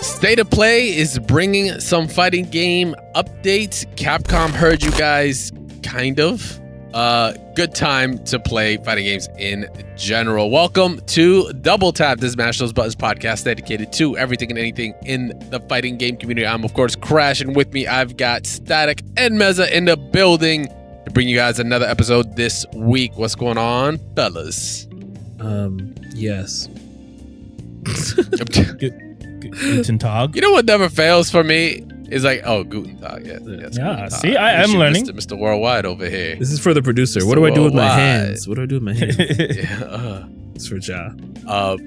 State of Play is bringing some fighting game updates. Capcom heard you guys, kind of. Good time to play fighting games in general. Welcome to Double Tap, this Smash Those Buttons podcast dedicated to everything and anything in the fighting game community. I'm, of course, Crash, and with me, I've got Static and Meza in the building to bring you guys another episode this week. What's going on, fellas? Yes. Guten Tag. You know what never fails for me? Is like, oh, Guten Tag. Yes, yeah, see, I am learning. Mr. Worldwide over here. This is for the producer. Mr. What do I do with my Worldwide. hands? What do I do with my hands? Yeah, It's for Ja.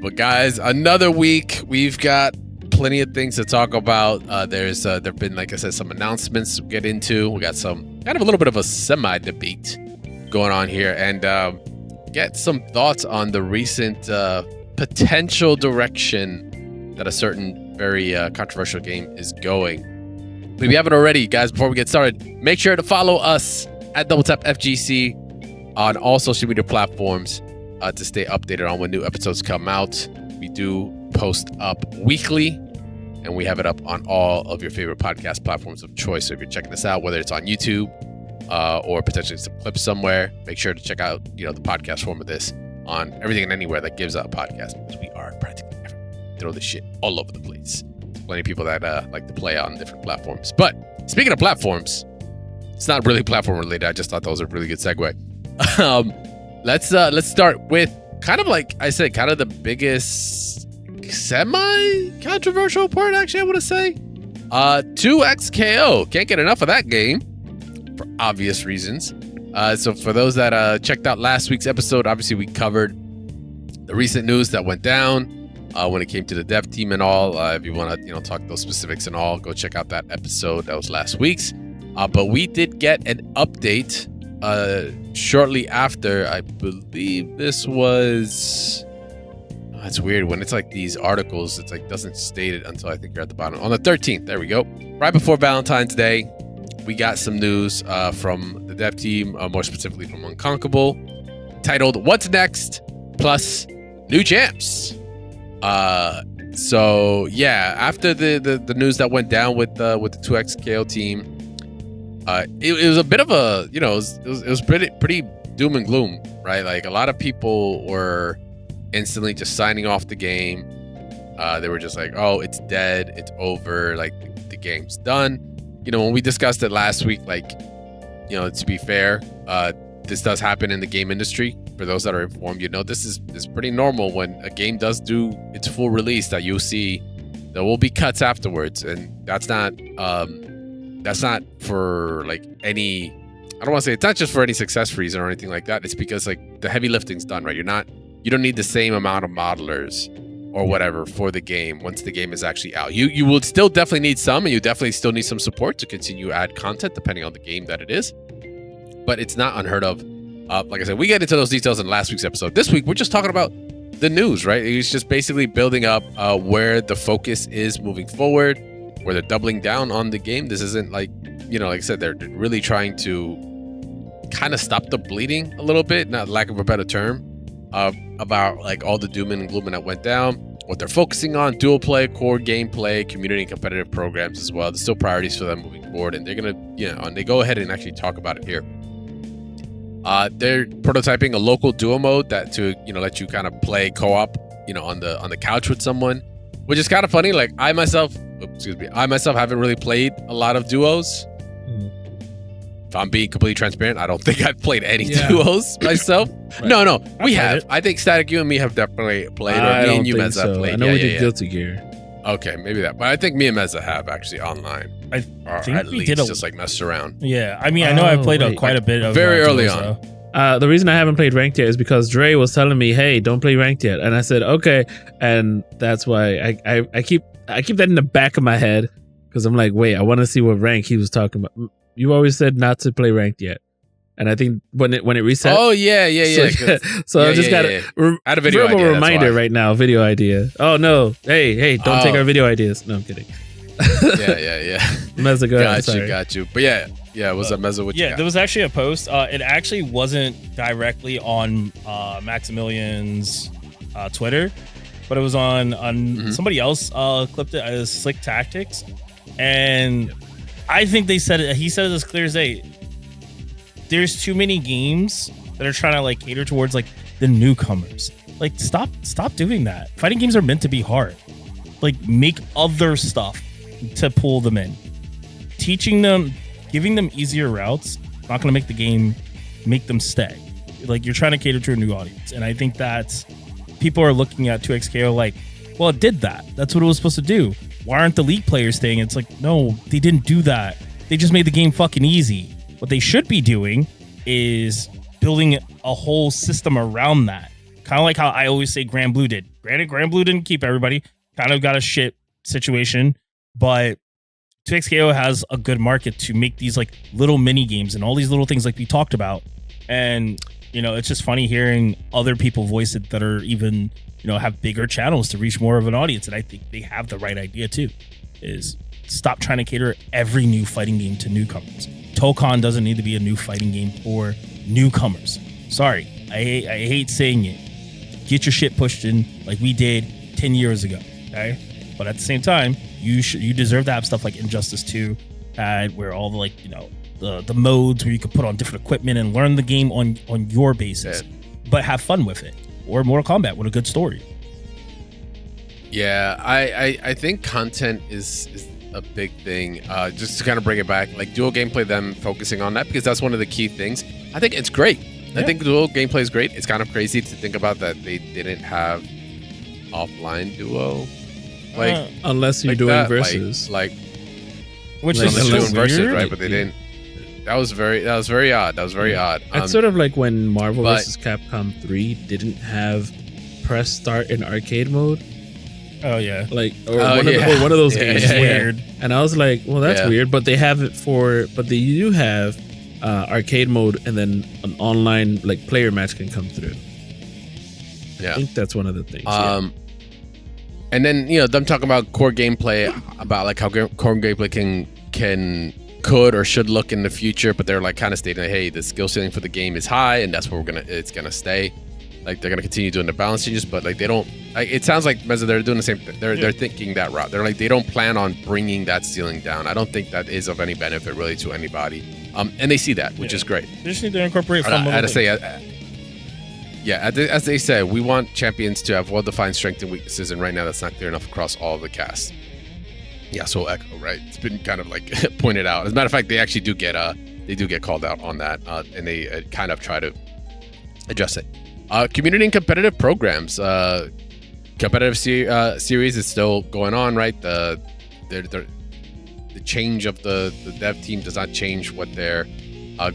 but guys, another week. We've got plenty of things to talk about. There've been, like I said, some announcements to get into. We got some kind of a little bit of a semi-debate going on here, and get some thoughts on the recent potential direction that a certain very controversial game is going. But if you haven't already, guys, before we get started, make sure to follow us at DoubleTapFGC on all social media platforms to stay updated on when new episodes come out. We do post up weekly, and we have it up on all of your favorite podcast platforms of choice. So if you're checking this out, whether it's on YouTube or potentially some clips somewhere, make sure to check out the podcast form of this on everything and anywhere that gives out a podcast, because we are practically everywhere. Throw this shit all over the place. Plenty of people that like to play on different platforms. But speaking of platforms, it's not really platform related. I just thought that was a really good segue. Let's start with kind of like I said, kind of the biggest semi-controversial part, actually, I want to say. 2XKO. Can't get enough of that game for obvious reasons. So for those that checked out last week's episode, obviously we covered the recent news that went down when it came to the dev team and all. If you want to talk those specifics and all, go check out that episode. That was last week's. But we did get an update shortly after. I believe this was... it's weird when it's like these articles, it's like doesn't state it until I think you're at the bottom. On the 13th, there we go. Right before Valentine's Day, we got some news from the dev team, more specifically from Unconquerable, titled "What's Next?" plus new champs. So yeah, after the news that went down with the 2XKO team, it was a bit of a it was pretty doom and gloom, right? Like a lot of people were instantly just signing off the game. They were just like, oh, it's dead, it's over, like the game's done. When we discussed it last week, like, to be fair, this does happen in the game industry. For those that are informed, this is pretty normal when a game does do its full release, that you'll see there will be cuts afterwards, and that's not for like any. I don't want to say it's not just for any success reason or anything like that. It's because like the heavy lifting's done, right? You don't need the same amount of modelers or whatever for the game once the game is actually out. You will still definitely need some, and you definitely still need some support to continue add content depending on the game that it is. But it's not unheard of. Like I said, we get into those details in last week's episode. This week, we're just talking about the news, right? It's just basically building up where the focus is moving forward, where they're doubling down on the game. This isn't like, like I said, they're really trying to kind of stop the bleeding a little bit, not lack of a better term. About like all the doom and gloom that went down, what they're focusing on, dual play, core gameplay, community and competitive programs as well. There's still priorities for them moving forward, and they're gonna, and they go ahead and actually talk about it here. They're prototyping a local duo mode that to let you kind of play co-op, on the couch with someone, which is kind of funny. Like I myself haven't really played a lot of duos. If I'm being completely transparent, I don't think I've played any duos myself. Right. No, we have. I think Static, you and me have definitely played. Or me and you, Meza, have played. I know we did Guilty Gear. Okay, maybe that. But I think me and Meza have actually online. I think at least just like messed around. Yeah, I mean, I know I played quite a bit of very early duos, on. The reason I haven't played ranked yet is because Dre was telling me, "Hey, don't play ranked yet," and I said, "Okay," and that's why I keep that in the back of my head, because I'm like, wait, I want to see what rank he was talking about. You always said not to play ranked yet, and I think when it reset. Oh yeah. So I just got a video verbal idea, reminder right now. Video idea. Oh no! Hey! Don't take our video ideas. No, I'm kidding. Yeah. Meza, go ahead. Got you. But yeah. What's up, Meza? What you got? There was actually a post. It actually wasn't directly on Maximilian's Twitter. but it was on somebody else clipped it as Slick Tactics, and I think they said it. He said it as clear as day. There's too many games that are trying to like cater towards like the newcomers. Like stop doing that. Fighting games are meant to be hard. Like make other stuff to pull them in. Teaching them, giving them easier routes, not going to make the game make them stay. Like you're trying to cater to a new audience, and I think that's people are looking at 2XKO like, well, it did that. That's what it was supposed to do. Why aren't the league players staying? It's like, no, they didn't do that. They just made the game fucking easy. What they should be doing is building a whole system around that. Kind of like how I always say Grand Blue did. Granted, Grand Blue didn't keep everybody. Kind of got a shit situation, but 2XKO has a good market to make these like little mini games and all these little things like we talked about. And, you know, it's just funny hearing other people voice it that are even, you know, have bigger channels to reach more of an audience. And I think they have the right idea too, is stop trying to cater every new fighting game to newcomers. Tokon doesn't need to be a new fighting game for newcomers. Sorry, I hate saying it. Get your shit pushed in like we did 10 years ago, okay? But at the same time, you deserve to have stuff like Injustice 2, where all the like, you know, the modes where you could put on different equipment and learn the game on your basis, but have fun with it. Or Mortal Kombat with a good story. Yeah, I think content is a big thing. Just to kind of bring it back, like dual gameplay, them focusing on that, because that's one of the key things. I think it's great. I think dual gameplay is great. It's kind of crazy to think about that they didn't have offline duo, like unless you're like doing that, versus, which unless is you're so doing versus, weird. right? But they didn't. That was very odd. It's sort of like when Marvel vs. Capcom 3 didn't have press start in arcade mode. Oh yeah, like or one of those games. Weird. And I was like, well, that's weird. But they have it but they do have arcade mode, and then an online like player match can come through. Yeah, I think that's one of the things. And then, you know, them talking about core gameplay, about like how core gameplay could or should look in the future, but they're like kind of stating, hey, the skill ceiling for the game is high, and that's where it's gonna stay. Like they're gonna continue doing the balance changes, but like they don't. Like, it sounds like Meza, they're doing the same thing. They're thinking that route. They're like, they don't plan on bringing that ceiling down. I don't think that is of any benefit really to anybody. And they see that, which is great. They just need to incorporate fun. I had to say, as they said, we want champions to have well-defined strengths and weaknesses, and right now that's not clear enough across all of the cast. Yeah, so Echo, right? It's been kind of like pointed out. As a matter of fact, they actually do get called out on that, and they kind of try to address it. Community and competitive programs. Competitive series is still going on, right? The change of the dev team does not change what they're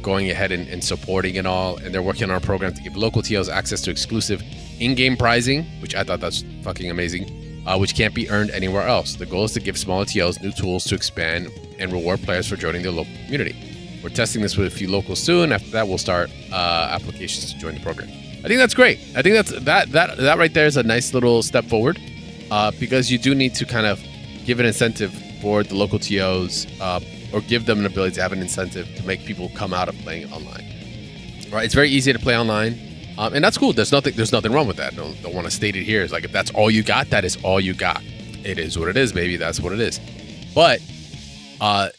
going ahead and supporting and all, and they're working on a program to give local TOs access to exclusive in-game prizing, which I thought that's fucking amazing, which can't be earned anywhere else. The goal is to give smaller TOs new tools to expand and reward players for joining their local community. We're testing this with a few locals soon. After that, we'll start applications to join the program. I think that's great. I think that right there is a nice little step forward, because you do need to kind of give an incentive for the local TOs, or give them an ability to have an incentive to make people come out of playing online. Right? It's very easy to play online, and that's cool. There's nothing wrong with that. Don't want to state it here. It's like, if that's all you got, that is all you got. It is what it is, baby. That's what it is. But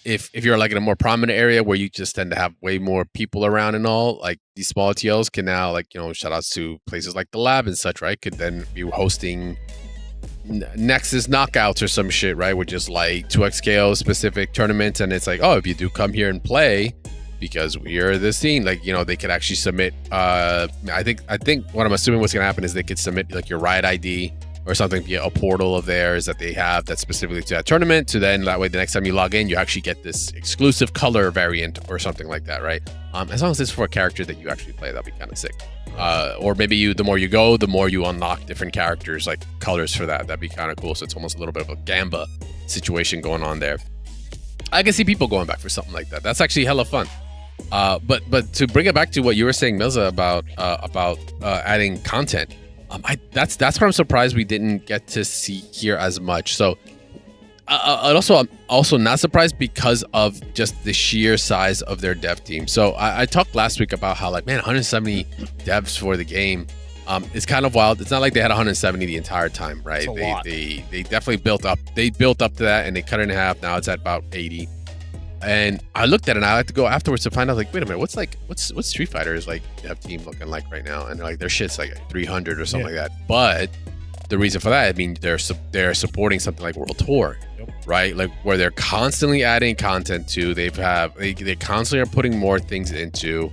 if you're like in a more prominent area where you just tend to have way more people around and all, like these smaller TOs can now, like, you know, shout outs to places like the lab and such, right? Could then be hosting Nexus knockouts or some shit, right? Which is like 2XKO specific tournaments, and it's like, oh, if you do come here and play, because we are the scene, like, you know, they could actually submit. I think what I'm assuming what's gonna happen is they could submit like your Riot ID or something via a portal of theirs that they have that's specifically to that tournament. To then that way, the next time you log in, you actually get this exclusive color variant or something like that, right? As long as it's for a character that you actually play, that'd be kind of sick. Or maybe the more you go, the more you unlock different characters, like colors for that. That'd be kind of cool. So it's almost a little bit of a Gamba situation going on there. I can see people going back for something like that. That's actually hella fun. But to bring it back to what you were saying, Milza, about adding content, that's where I'm surprised we didn't get to see here as much. So I'm also not surprised because of just the sheer size of their dev team. So I talked last week about how, like, man, 170 devs for the game. It's kind of wild. It's not like they had 170 the entire time, right? They definitely built up. They built up to that, and they cut it in half. Now it's at about 80. And I looked at it, and I had to go afterwards to find out, like, wait a minute, what's Street Fighter's like dev team looking like right now? And they're like, their shit's like 300 or something like that. But the reason for that, I mean, they're supporting something like World Tour, right? Like where they're constantly adding content to. They constantly are putting more things into.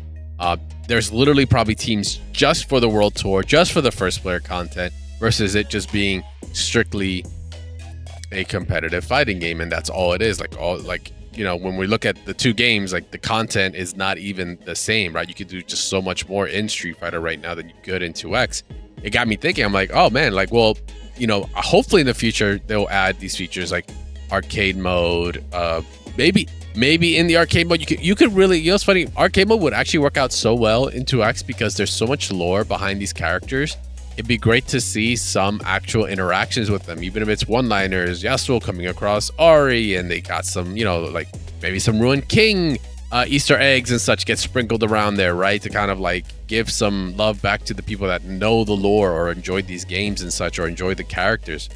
There's literally probably teams just for the World Tour, just for the first player content, versus it just being strictly a competitive fighting game, and that's all it is. When we look at the two games, like the content is not even the same, right? You could do just so much more in Street Fighter right now than you could in 2X. It got me thinking, I'm like, oh man, like, well, hopefully in the future they'll add these features like arcade mode. Maybe in the arcade mode you could really, it's funny, arcade mode would actually work out so well in 2X because there's so much lore behind these characters. It'd be great to see some actual interactions with them, even if it's one-liners, Yasuo coming across Ari, and they got some, like maybe some Ruined King Easter eggs and such get sprinkled around there, right? To kind of like give some love back to the people that know the lore or enjoyed these games and such, or enjoy the characters.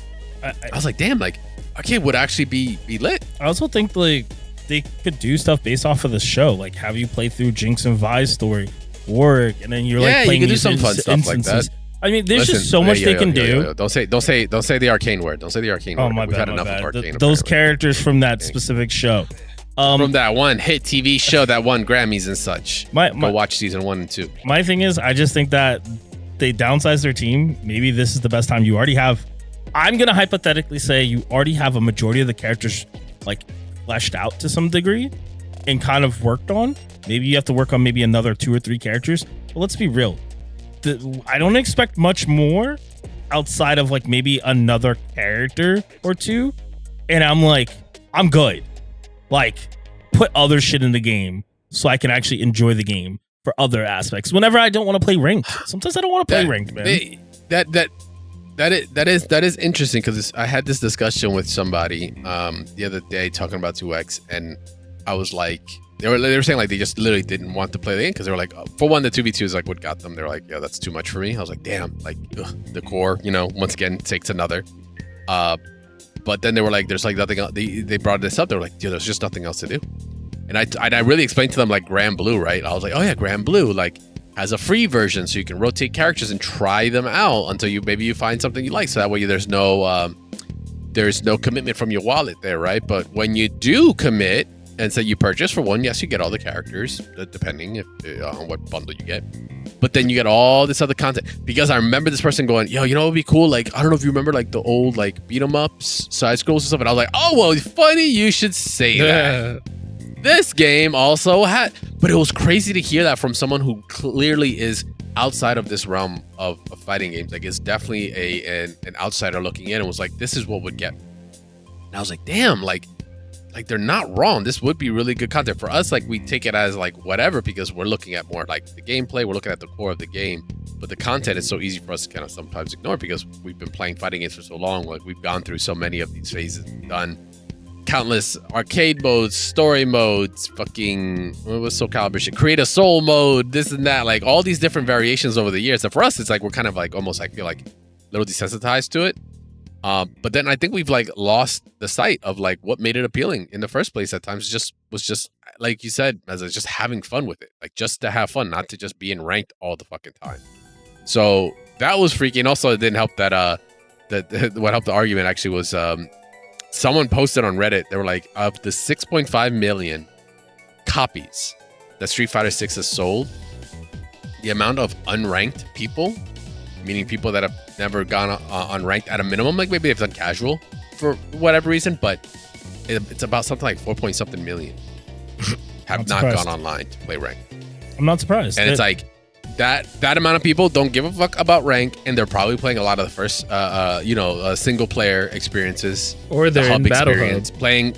I was like, damn, like arcade would actually be lit. I also think like they could do stuff based off of the show, like have you play through Jinx and Vi's story, work, and then you're like playing you could do some fun stuff instances. Like that. I mean, there's just so much they can do. Don't say the arcane word. Don't say the arcane word. My We've bad, had enough of arcane. Those characters from that specific show. From that one hit TV show that won Grammys and such. Go watch season 1 and 2. My thing is, I just think that they downsized their team. Maybe this is the best time. You already have, I'm going to hypothetically say you already have a majority of the characters like fleshed out to some degree and kind of worked on. Maybe you have to work on maybe another 2 or 3 characters. But let's be real. I don't expect much more outside of like maybe another character or 2. And I'm like, I'm good. Like, put other shit in the game so I can actually enjoy the game for other aspects. Whenever I don't want to play ranked. Sometimes I don't want to play ranked, man. That is interesting because I had this discussion with somebody the other day talking about 2X, and I was like, they were saying like they just literally didn't want to play the game because they were like, for one, the 2v2 is like what got them. They were like, yeah, that's too much for me. I was like, damn, like the core, once again takes another. But then they were like, there's like nothing else. They brought this up. They were like, dude, there's just nothing else to do. And I really explained to them like Grand Blue, right? I was like, oh yeah, Grand Blue like has a free version so you can rotate characters and try them out until you find something you like. So that way there's no commitment from your wallet there, right? But when you do commit and say you purchase for one, yes, you get all the characters, depending on what bundle you get. But then you get all this other content. Because I remember this person going, yo, what would be cool? Like, I don't know if you remember like the old like beat 'em ups, side scrolls and stuff. And I was like, oh, well, funny you should say that. This game also had, but it was crazy to hear that from someone who clearly is outside of this realm of fighting games. Like, it's definitely an outsider looking in and was like, this is what would get me. And I was like, damn, like they're not wrong. This would be really good content for us. Like, we take it as like whatever because we're looking at more like the gameplay. We're looking at the core of the game, but the content is so easy for us to kind of sometimes ignore because we've been playing fighting games for so long. Like, we've gone through so many of these phases, done countless arcade modes, story modes, fucking what was Soul Calibur shit, create a soul mode, this and that, like all these different variations over the years. And for us, it's like we're kind of like almost, I feel like, a little desensitized to it. But then I think we've like lost the sight of like what made it appealing in the first place. At times, was just like you said, as just having fun with it, like just to have fun, not to just be in ranked all the fucking time. So that was freaky. And also, it didn't help that what helped the argument actually was someone posted on Reddit. They were like, of the 6.5 million copies that Street Fighter 6 has sold, the amount of unranked people, meaning people that have never gone unranked at a minimum, like maybe they've done casual for whatever reason, but it's about something like 4.something million have not gone online to play ranked. I'm not surprised. And it's like that amount of people don't give a fuck about rank, and they're probably playing a lot of the first single player experiences, or they're in Battle Hub playing,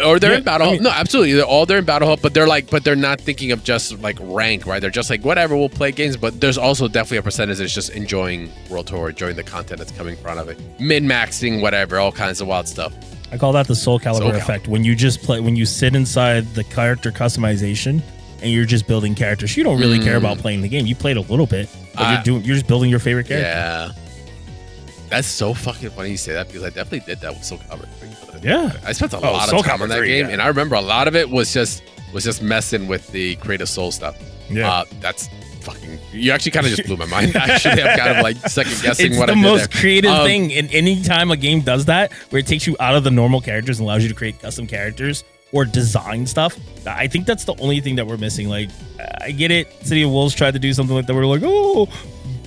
or they're in Battle Hub. No, absolutely, they're in Battle Hub, but they're not thinking of just like rank, right? They're just like, whatever, we'll play games. But there's also definitely a percentage that's just enjoying World Tour, enjoying the content that's coming in front of it, min-maxing, whatever, all kinds of wild stuff. I call that the Soul Calibur effect. When you just play, when you sit inside the character customization and you're just building characters. You don't really care about playing the game. You played a little bit, but you're just building your favorite character. Yeah. That's so fucking funny you say that because I definitely did that with Soul Calibur 3. Yeah. I spent a lot of time on that game, and I remember a lot of it was just messing with the Creative Soul stuff. Yeah. That's fucking. You actually kind of just blew my mind. Actually, I'm kind of like second guessing what I did. It's the most creative thing. And anytime a game does that, where it takes you out of the normal characters and allows you to create custom characters or design stuff, I think that's the only thing that we're missing. Like, I get it. City of Wolves tried to do something like that. We're like, oh,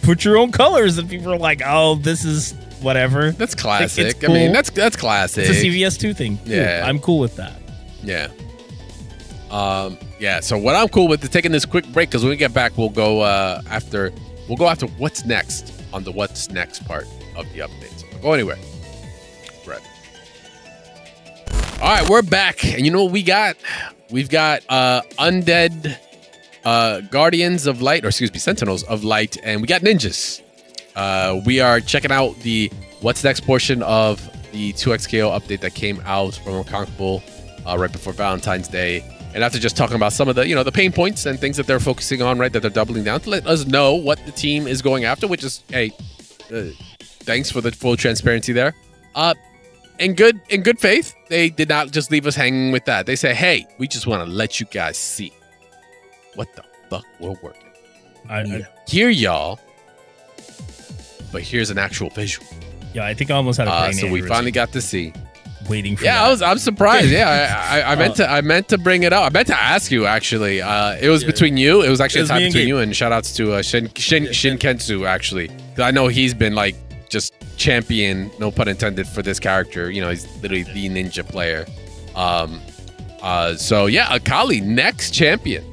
put your own colors, and people are like, oh, this is whatever. That's classic. It's cool. I mean, that's classic. It's a CVS2 thing. Yeah. Cool. I'm cool with that. Yeah. Yeah. So what I'm cool with is taking this quick break because when we get back, we'll go after what's next on the what's next part of the update. So don't go anywhere. Right. All right, we're back, and you know what we got? We've got undead guardians of light, or excuse me, sentinels of light, and we got ninjas. We are checking out the what's next portion of the 2XKO update that came out from Uncomfortable right before Valentine's Day. And after just talking about some of the, the pain points and things that they're focusing on, right, that they're doubling down to let us know what the team is going after, which is, hey, thanks for the full transparency there. In good faith, they did not just leave us hanging with that. They say, hey, we just want to let you guys see what the fuck we're working. I hear y'all, but here's an actual visual. Yeah, I think I almost had a brain so we finally got to see. Waiting for I'm surprised. Yeah, I meant to bring it up. I meant to ask you actually. It was between you. It was actually a tie between you, and shout outs to Shin Kensu actually. 'Cause I know he's been like just champion, no pun intended, for this character. He's literally the ninja player. So yeah, Akali, next champion.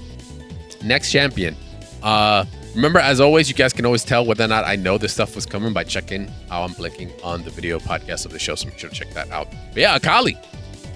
Remember, as always, you guys can always tell whether or not I know this stuff was coming by checking how I'm blinking on the video podcast of the show, so make sure to check that out. But yeah, Akali.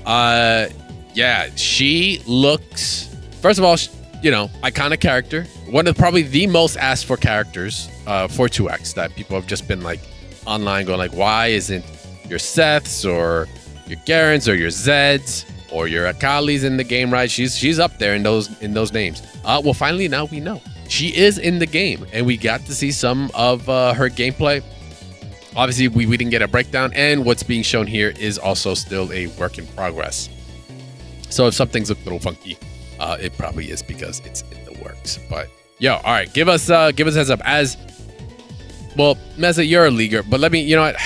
Yeah, she looks, first of all, iconic character. One of probably the most asked for characters for 2X that people have just been like online going like, why isn't your Seths or your Garens or your Zeds or your Akalis in the game, right? She's up there in those names. Well, finally now we know. She is in the game, and we got to see some of her gameplay. Obviously, we didn't get a breakdown, and what's being shown here is also still a work in progress. So if some things look a little funky, it probably is because it's in the works. But yo, all right, give us a heads up. As well, Meza, you're a leaguer, but let me, you know what?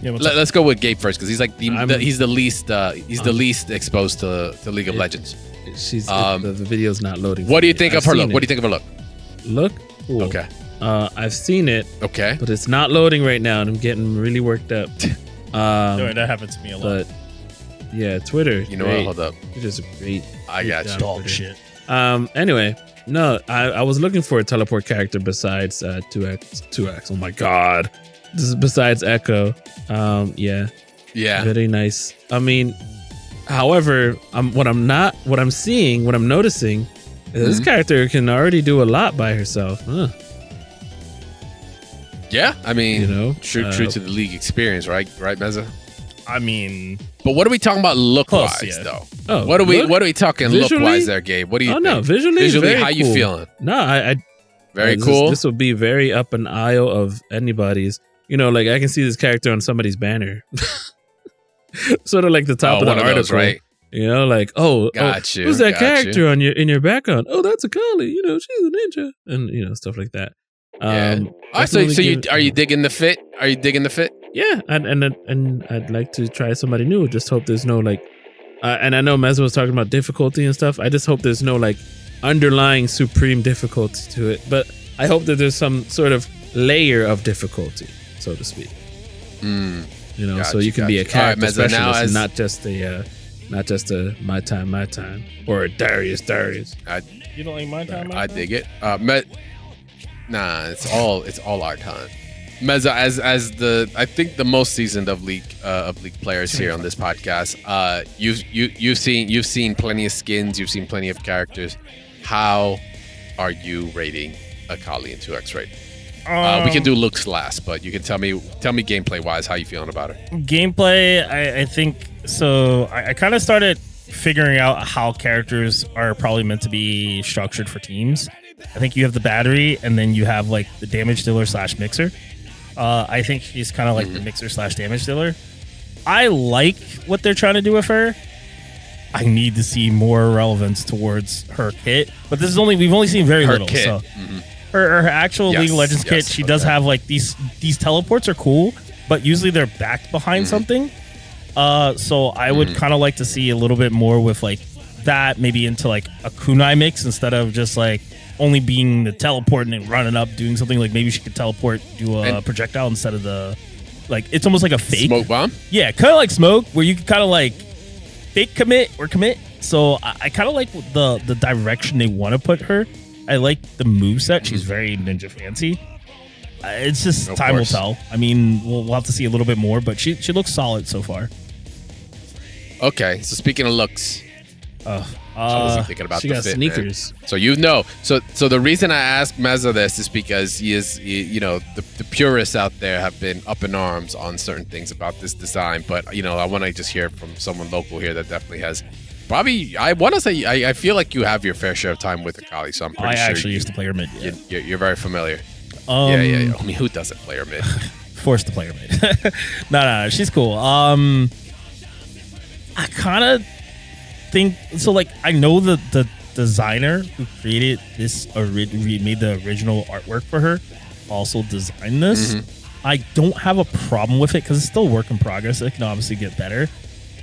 Yeah, let's go with Gabe first because he's like he's the least exposed to League of Legends. She's the video's not loading. What do you think of her look? What do you think of her look? Look? Cool. Okay. I've seen it. Okay. But it's not loading right now, and I'm getting really worked up. That happened to me a lot. But yeah, Twitter. You know what? Hold up. You're just a great. I got you. Dog shit. Anyway, no, I was looking for a teleport character besides 2X. Oh my god. This is besides Echo. Yeah. Yeah. Very nice. I mean, however, what I'm noticing. This character can already do a lot by herself. Huh. Yeah, I mean, true to the League experience, right, Meza? I mean, but what are we talking about look-wise, though? Oh, what are we talking look-wise there, Gabe? What do you think? No, visually, how cool. you feeling? No, I very cool. This would be very up an aisle of anybody's. Like I can see this character on somebody's banner, sort of like the top of the article, those, right? Who's that character in your background? Oh, that's Akali. She's a ninja, and stuff like that. So are you digging the fit? Are you digging the fit? Yeah, and I'd like to try somebody new. Just hope there's no and I know Meza was talking about difficulty and stuff. I just hope there's no underlying supreme difficulty to it. But I hope that there's some sort of layer of difficulty, so to speak. So you can be a character specialist and not just a my time or Darius. You don't like my time? I dig it. Nah, it's all our time. Meza, as I think the most seasoned of league players here on this podcast, you've seen plenty of skins, you've seen plenty of characters. How are you rating Akali in 2X right? We can do looks last, but you can tell me gameplay wise how you feeling about her. Gameplay, I think so. I kind of started figuring out how characters are probably meant to be structured for teams. I think you have the battery, and then you have like the damage dealer / mixer. I think she's kind of like the mixer / damage dealer. I like what they're trying to do with her. I need to see more relevance towards her kit, but we've only seen very little. Kit. So her actual League of Legends kit, she does have like these teleports are cool, but usually they're backed behind something. So I would kind of like to see a little bit more with like that, maybe into like a kunai mix instead of just like only being the teleport and then running up doing something. Like maybe she could teleport, do a projectile instead of the like. It's almost like a fake smoke bomb. Yeah, kind of like smoke, where you can kind of like fake commit or commit. So I kind of like the direction they want to put her. I like the moveset. She's very ninja fancy. It's just time will tell. I mean, we'll have to see a little bit more, but she looks solid so far. Okay, so speaking of looks, I wasn't thinking about she the got fit, sneakers. Man. So the reason I asked Meza this is because the purists out there have been up in arms on certain things about this design, but I want to just hear from someone local here that definitely has. Probably, I want to say, I feel like you have your fair share of time with Akali, so I'm pretty sure. I actually used to play her mid. Yeah. You're very familiar. Yeah. I mean, who doesn't play her mid? Forced to play her mid. No, she's cool. I kind of think so. Like, I know the designer who created this made the original artwork for her also designed this. I don't have a problem with it because it's still a work in progress. It can obviously get better,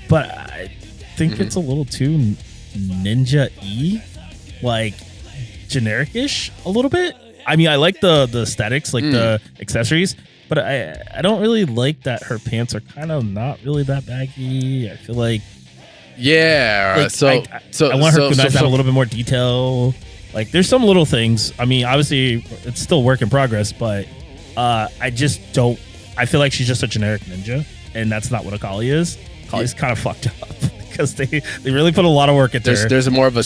but I think it's a little too ninja-y, like generic-ish a little bit. I mean, I like the aesthetics, like the accessories, but I don't really like that her pants are kind of not really that baggy. I feel like I want her to have a little bit more detail. Like, there's some little things. I mean, obviously, it's still work in progress, but I just don't. I feel like she's just a generic ninja, and that's not what Akali is. Akali's kind of fucked up because they really put a lot of work into her. There's more of a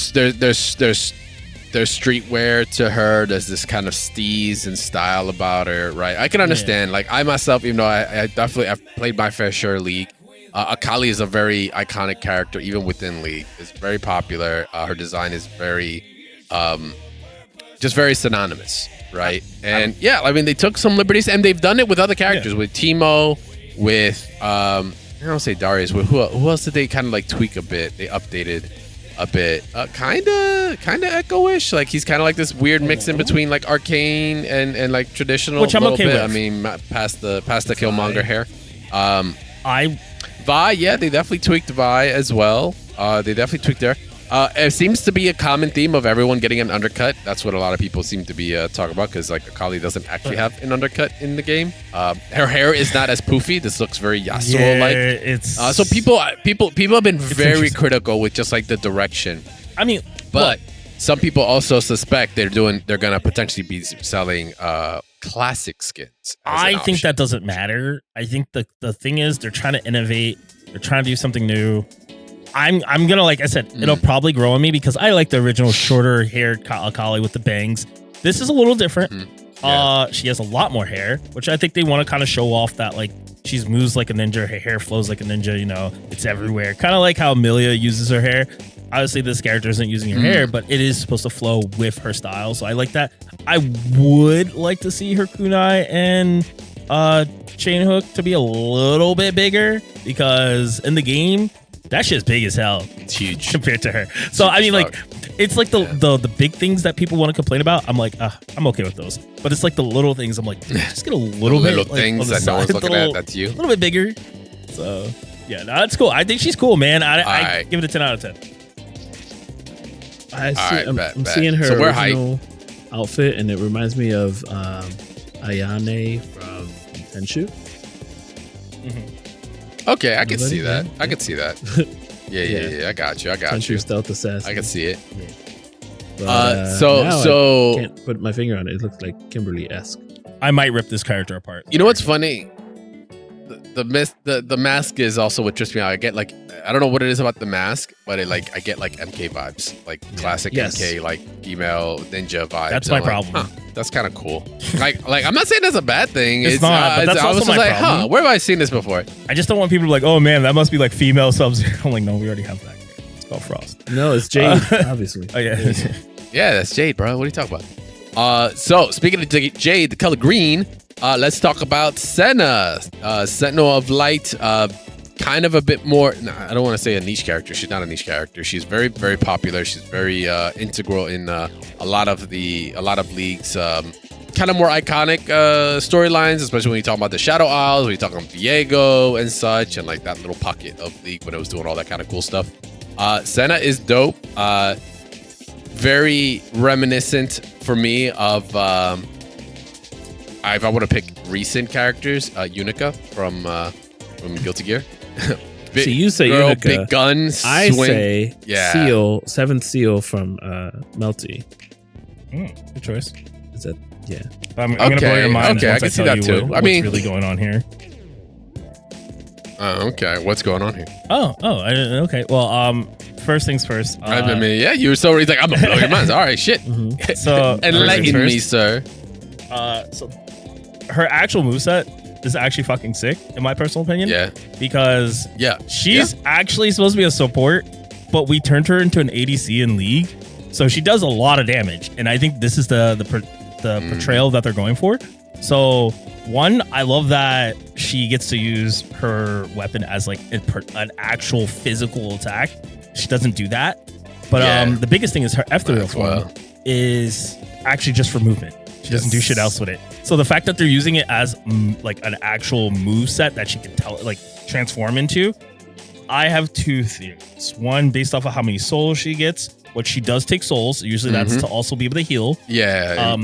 there's streetwear to her. There's this kind of steez and style about her, right? I can understand. Like, I myself, even though I've played my fair share of League, Akali is a very iconic character, even within League. It's very popular. Her design is very, just very synonymous, right? And I mean, they took some liberties, and they've done it with other characters, with Teemo, with I don't say Darius. With who else did they kind of like tweak a bit? They updated a bit, kind of Echo-ish. Like, he's kind of like this weird mix in between like arcane and like traditional. Which I'm okay with. I mean, past the Killmonger hair. Vi, they definitely tweaked Vi as well. They definitely tweaked there. It seems to be a common theme of everyone getting an undercut. That's what a lot of people seem to be talking about, because like Akali doesn't actually have an undercut in the game. Her hair is not as poofy. This looks very Yasuo-like. It's so people have been very critical with just like the direction. I mean, but some people also suspect they're gonna potentially be selling classic skins. I think that doesn't matter. I think the thing is, they're trying to innovate. They're trying to do something new. I'm gonna, like I said, it'll probably grow on me because I like the original shorter haired Akali with the bangs. This is a little different. She has a lot more hair, which I think they want to kind of show off that like she moves like a ninja, her hair flows like a ninja. It's everywhere. Kind of like how Amelia uses her hair. Obviously, this character isn't using her hair, but it is supposed to flow with her style. So I like that. I would like to see her kunai and chain hook to be a little bit bigger, because in the game, that shit's big as hell. It's huge compared to her. So I mean, like, it's like the big things that people want to complain about. I'm like, I'm okay with those. But it's like the little things. I'm like, just get a little bit. Little things that no one's looking at. That's you. A little bit bigger. So yeah, no, that's cool. I think she's cool, man. I give it a 10 out of 10. I'm seeing her original outfit, and it reminds me of Ayane from Tenshu. Okay, I can see that. I can see that. Yeah. I got you. Tenshu stealth assassin. I can see it. Yeah. But, so I can't put my finger on it. It looks like Kimberly-esque. I might rip this character apart. You know what's funny? The mask is also what trips me out. I get like, I don't know what it is about the mask, but I get like MK vibes, like classic MK, like email ninja vibes. That's my problem. That's kind of cool. like I'm not saying that's a bad thing. It's not. But that's also my problem. Where have I seen this before? I just don't want people to be like, oh man, that must be like female Sub-Zero. I'm like, no, we already have that. called Frost. No, it's Jade, obviously. Oh yeah. Yeah, that's Jade, bro. What are you talking about? So speaking of Jade, the color green, let's talk about Senna, Sentinel of Light. Kind of a bit more. I don't want to say a niche character. She's not a niche character. She's very, very popular. She's very integral in a lot of leagues. Kind of more iconic storylines, especially when you talk about the Shadow Isles, when you talk about Diego and such, and like that little pocket of league when it was doing all that kind of cool stuff. Senna is dope. Very reminiscent for me of if I want to pick recent characters, Unica from Guilty Gear. So you say girl, Unica. big guns. I say Seal, Seventh Seal from Melty. Good choice. Is that I'm gonna blow your mind. Okay, I can see that too. What's really going on here? Okay, what's going on here? Okay. Well, first things first. I mean, yeah, you were so he's like, I'm gonna blow your minds. All right, shit. Mm-hmm. So enlighten me, sir. So her actual moveset is actually fucking sick, in my personal opinion. Yeah. Because she's actually supposed to be a support, but we turned her into an ADC in League, so she does a lot of damage, and I think this is the portrayal that they're going for. So one, I love that she gets to use her weapon as like an actual physical attack. She doesn't do that, but the biggest thing is her ethereal form is actually just for movement. She doesn't do shit else with it. So the fact that they're using it as like an actual move set that she can transform into, I have two theories. One, based off of how many souls she gets, what she does take souls. Usually that's to also be able to heal. Yeah.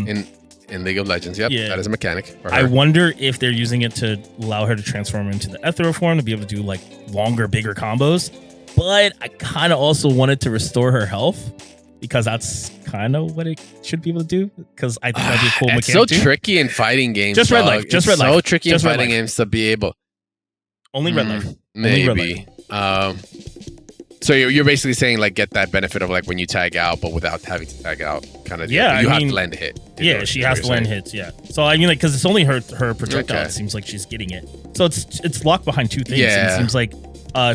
In League of Legends, that is a mechanic for her. I wonder if they're using it to allow her to transform into the ethereal form to be able to do like longer, bigger combos. But I kind of also wanted to restore her health, because that's kind of what it should be able to do. Because I think that'd be a cool mechanic. It's so tricky in fighting games. Just red life. Just red life. So tricky in fighting games to be able. Only red life. Maybe. Only red life. So you're basically saying like get that benefit of like when you tag out, but without having to tag out, kind of. Yeah, you have to land a hit. Yeah, she has to land hits. Yeah. So I mean, like, because it's only her projectile. Okay. It seems like she's getting it. So it's locked behind two things. Yeah. And it seems like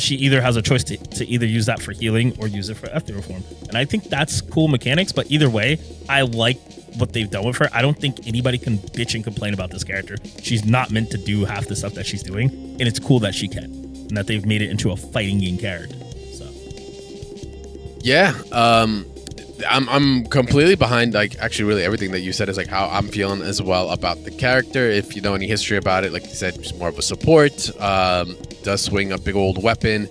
she either has a choice to either use that for healing or use it for ethereal form. And I think that's cool mechanics. But either way, I like what they've done with her. I don't think anybody can bitch and complain about this character. She's not meant to do half the stuff that she's doing, and it's cool that she can, and that they've made it into a fighting game character. Yeah, I'm completely behind, like, actually really everything that you said is like how I'm feeling as well about the character. If you know any history about it, like you said, she's more of a support, does swing a big old weapon,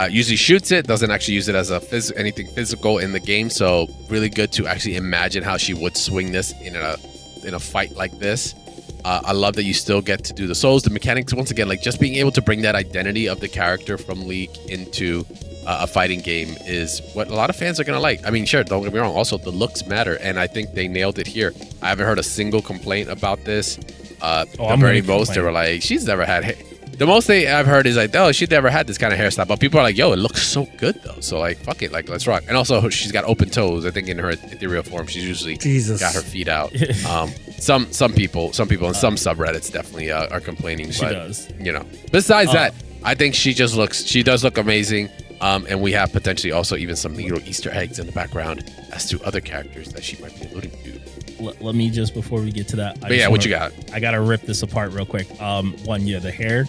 usually shoots it, doesn't actually use it as anything physical in the game. So really good to actually imagine how she would swing this in a fight like this. I love that you still get to do the souls, the mechanics. Once again, like just being able to bring that identity of the character from League into a fighting game is what a lot of fans are going to like. I mean, sure, don't get me wrong. Also, the looks matter, and I think they nailed it here. I haven't heard a single complaint about this. The very most, they were like, she's never had... The most I've heard is like, oh, she's never had this kind of hairstyle. But people are like, yo, it looks so good, though. So, like, fuck it. Like, let's rock. And also, she's got open toes. I think in her ethereal form, she's usually got her feet out. Some people and some subreddits definitely are complaining. She does. You know, besides that, I think she does look amazing. And we have potentially also even some little Easter eggs in the background as to other characters that she might be alluding to. Let me just, before we get to that. What you got? I got to rip this apart real quick. The hair,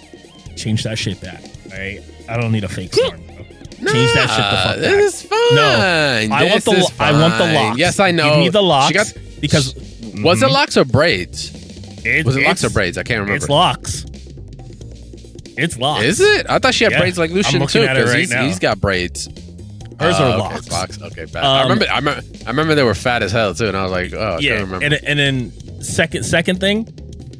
change that shit back. All right. I don't need a fake storm, bro. Change that shit the fuck back. This is fine. No, I want the locks. Yes, I know. Give me the locks. Because was it locks or braids? Was it locks or braids? I can't remember. It's locks. It's locks. Is it? I thought she had braids like Lucian too. Because he's got braids. Hers are locks. Okay, locks. Okay, bad. I remember they were fat as hell too, and I was like, oh, I can't remember. And then second thing,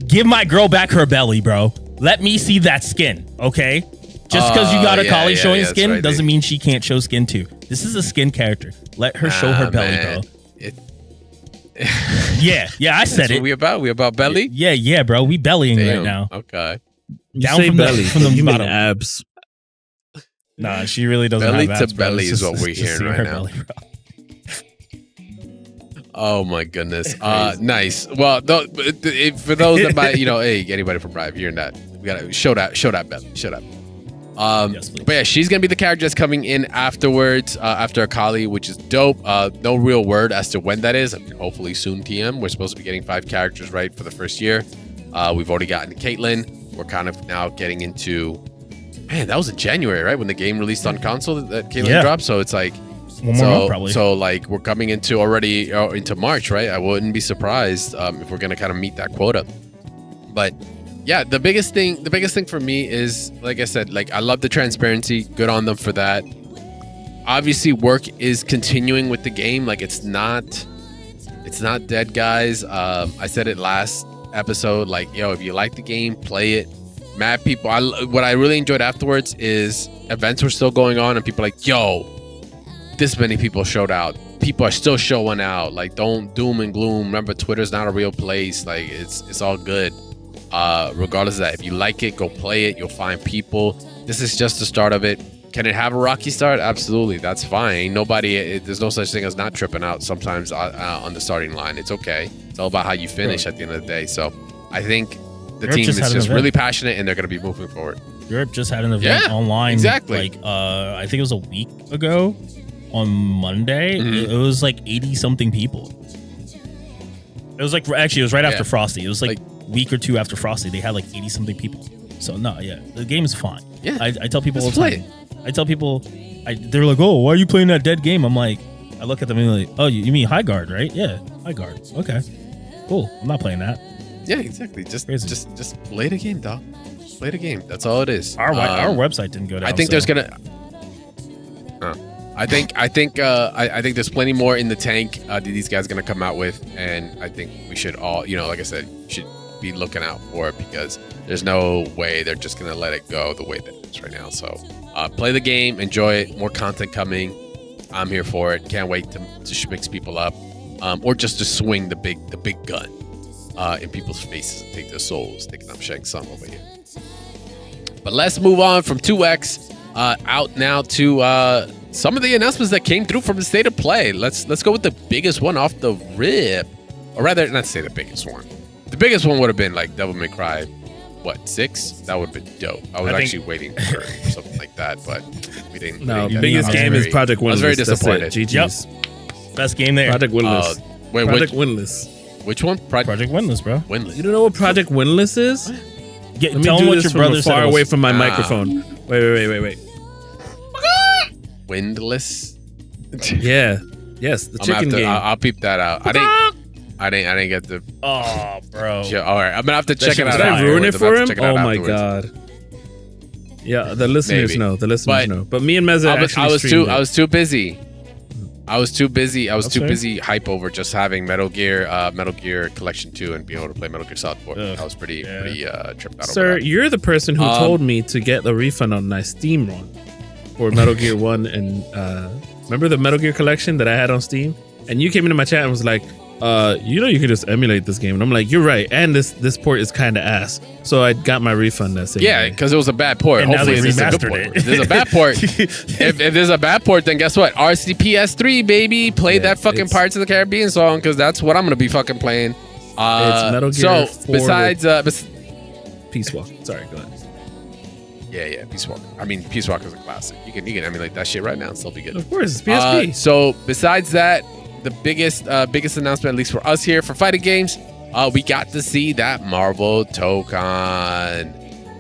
give my girl back her belly, bro. Let me see that skin, okay? Just because you got Akali showing skin doesn't mean she can't show skin too. This is a skin character. Let her show her belly, bro. I said it. We about belly? Yeah, bro. We bellying right now. Okay. Down from belly. From the bottom. Abs. Nah, she really doesn't belly have abs, to belly bro. is what we're hearing right now. Belly, oh my goodness. Nice. Well, for those that might, hey, anybody from Rive hearing that, we gotta show that belly. Yes, please. But yeah, she's gonna be the character that's coming in afterwards, after Akali, which is dope. No real word as to when that is. I mean, hopefully soon. TM. We're supposed to be getting 5 characters right for the first year. We've already gotten Caitlyn. We're kind of now getting into. Man, that was in January, right? When the game released on console, that Caitlyn dropped. So it's like. One more month, probably. So like we're coming into already into March, right? I wouldn't be surprised if we're gonna kind of meet that quota. But yeah, the biggest thing for me is, like I said, like I love the transparency. Good on them for that. Obviously, work is continuing with the game. Like it's not dead, guys. I said it last episode. Like, yo, if you like the game, play it. Mad people. What I really enjoyed afterwards is events were still going on, and people are like, yo. This many people showed out. People are still showing out. Like, don't doom and gloom. Remember, Twitter's not a real place. Like, it's all good. Regardless of that, if you like it, go play it. You'll find people. This is just the start of it. Can it have a rocky start? Absolutely. That's fine. Ain't nobody. There's no such thing as not tripping out sometimes on the starting line. It's okay. It's all about how you finish at the end of the day. So I think the team is just really passionate, and they're going to be moving forward. Europe just had an event online. Exactly. Like, I think it was a week ago. On Monday, it was like 80 something people. It was like, actually, it was right after Frosty. It was like week or two after Frosty. They had like 80 something people. So no, the game is fine. Yeah, I tell people all the time. I tell people, they're like, oh, why are you playing that dead game? I'm like, I look at them and like, oh, you mean High Guard, right? Yeah, High Guard. Okay, cool. I'm not playing that. Yeah, exactly. Just play the game, dog. Play the game. That's all it is. Our website didn't go down. I think there's gonna. I think there's plenty more in the tank that these guys are gonna come out with, and I think we should all, like I said, should be looking out for it, because there's no way they're just gonna let it go the way that it is right now. So play the game, enjoy it. More content coming. I'm here for it. Can't wait to mix people up, or just to swing the big gun in people's faces and take their souls, thinking I'm Shang Tsung over here. But let's move on from 2X out now to some of the announcements that came through from the State of Play. Let's go with the biggest one off the rip, or rather, not say the biggest one. The biggest one would have been like Devil May Cry, 6? That would have been dope. I was actually waiting for something like that, but we didn't. No, the biggest game is Project Windless. I was very disappointed. GG's. Best game there. Project Windless. Project Windless. Which one? Project Windless, bro. Windless. You don't know what Project Windless is? Let me tell do them what this your brother far said away from my microphone. Wait. Windless. Yeah. Yes, the chicken game. I'll peep that out. I didn't get the. Oh, bro. All right, I'm gonna have to check it out. Did I ruin it for him? Oh my god. Yeah, the listeners know. The listeners know. But me and Meza I was too busy. I was too busy hype over just having Metal Gear Collection 2 and being able to play Metal Gear Solid 4. I was pretty tripped out. Sir, over that. you're the person who told me to get the refund on my Steam run for Metal Gear 1 and remember the Metal Gear Collection that I had on Steam? And you came into my chat and was like, you could just emulate this game. And I'm like, you're right. And this port is kind of ass. So I got my refund that same day. Because it was a bad port. And hopefully now they remastered it. If there's a bad port. if there's a bad port, then guess what? RCPS3, baby. Play that fucking Pirates of the Caribbean song, because that's what I'm going to be fucking playing. It's Metal Gear 4 besides... Peace Walk. Sorry, go ahead. Yeah, Peace Walk. I mean, Peace Walk is a classic. You can emulate that shit right now and still be good. Of course, it's PSP. So besides that, the biggest announcement, at least for us here for fighting games, we got to see that Marvel Tokon.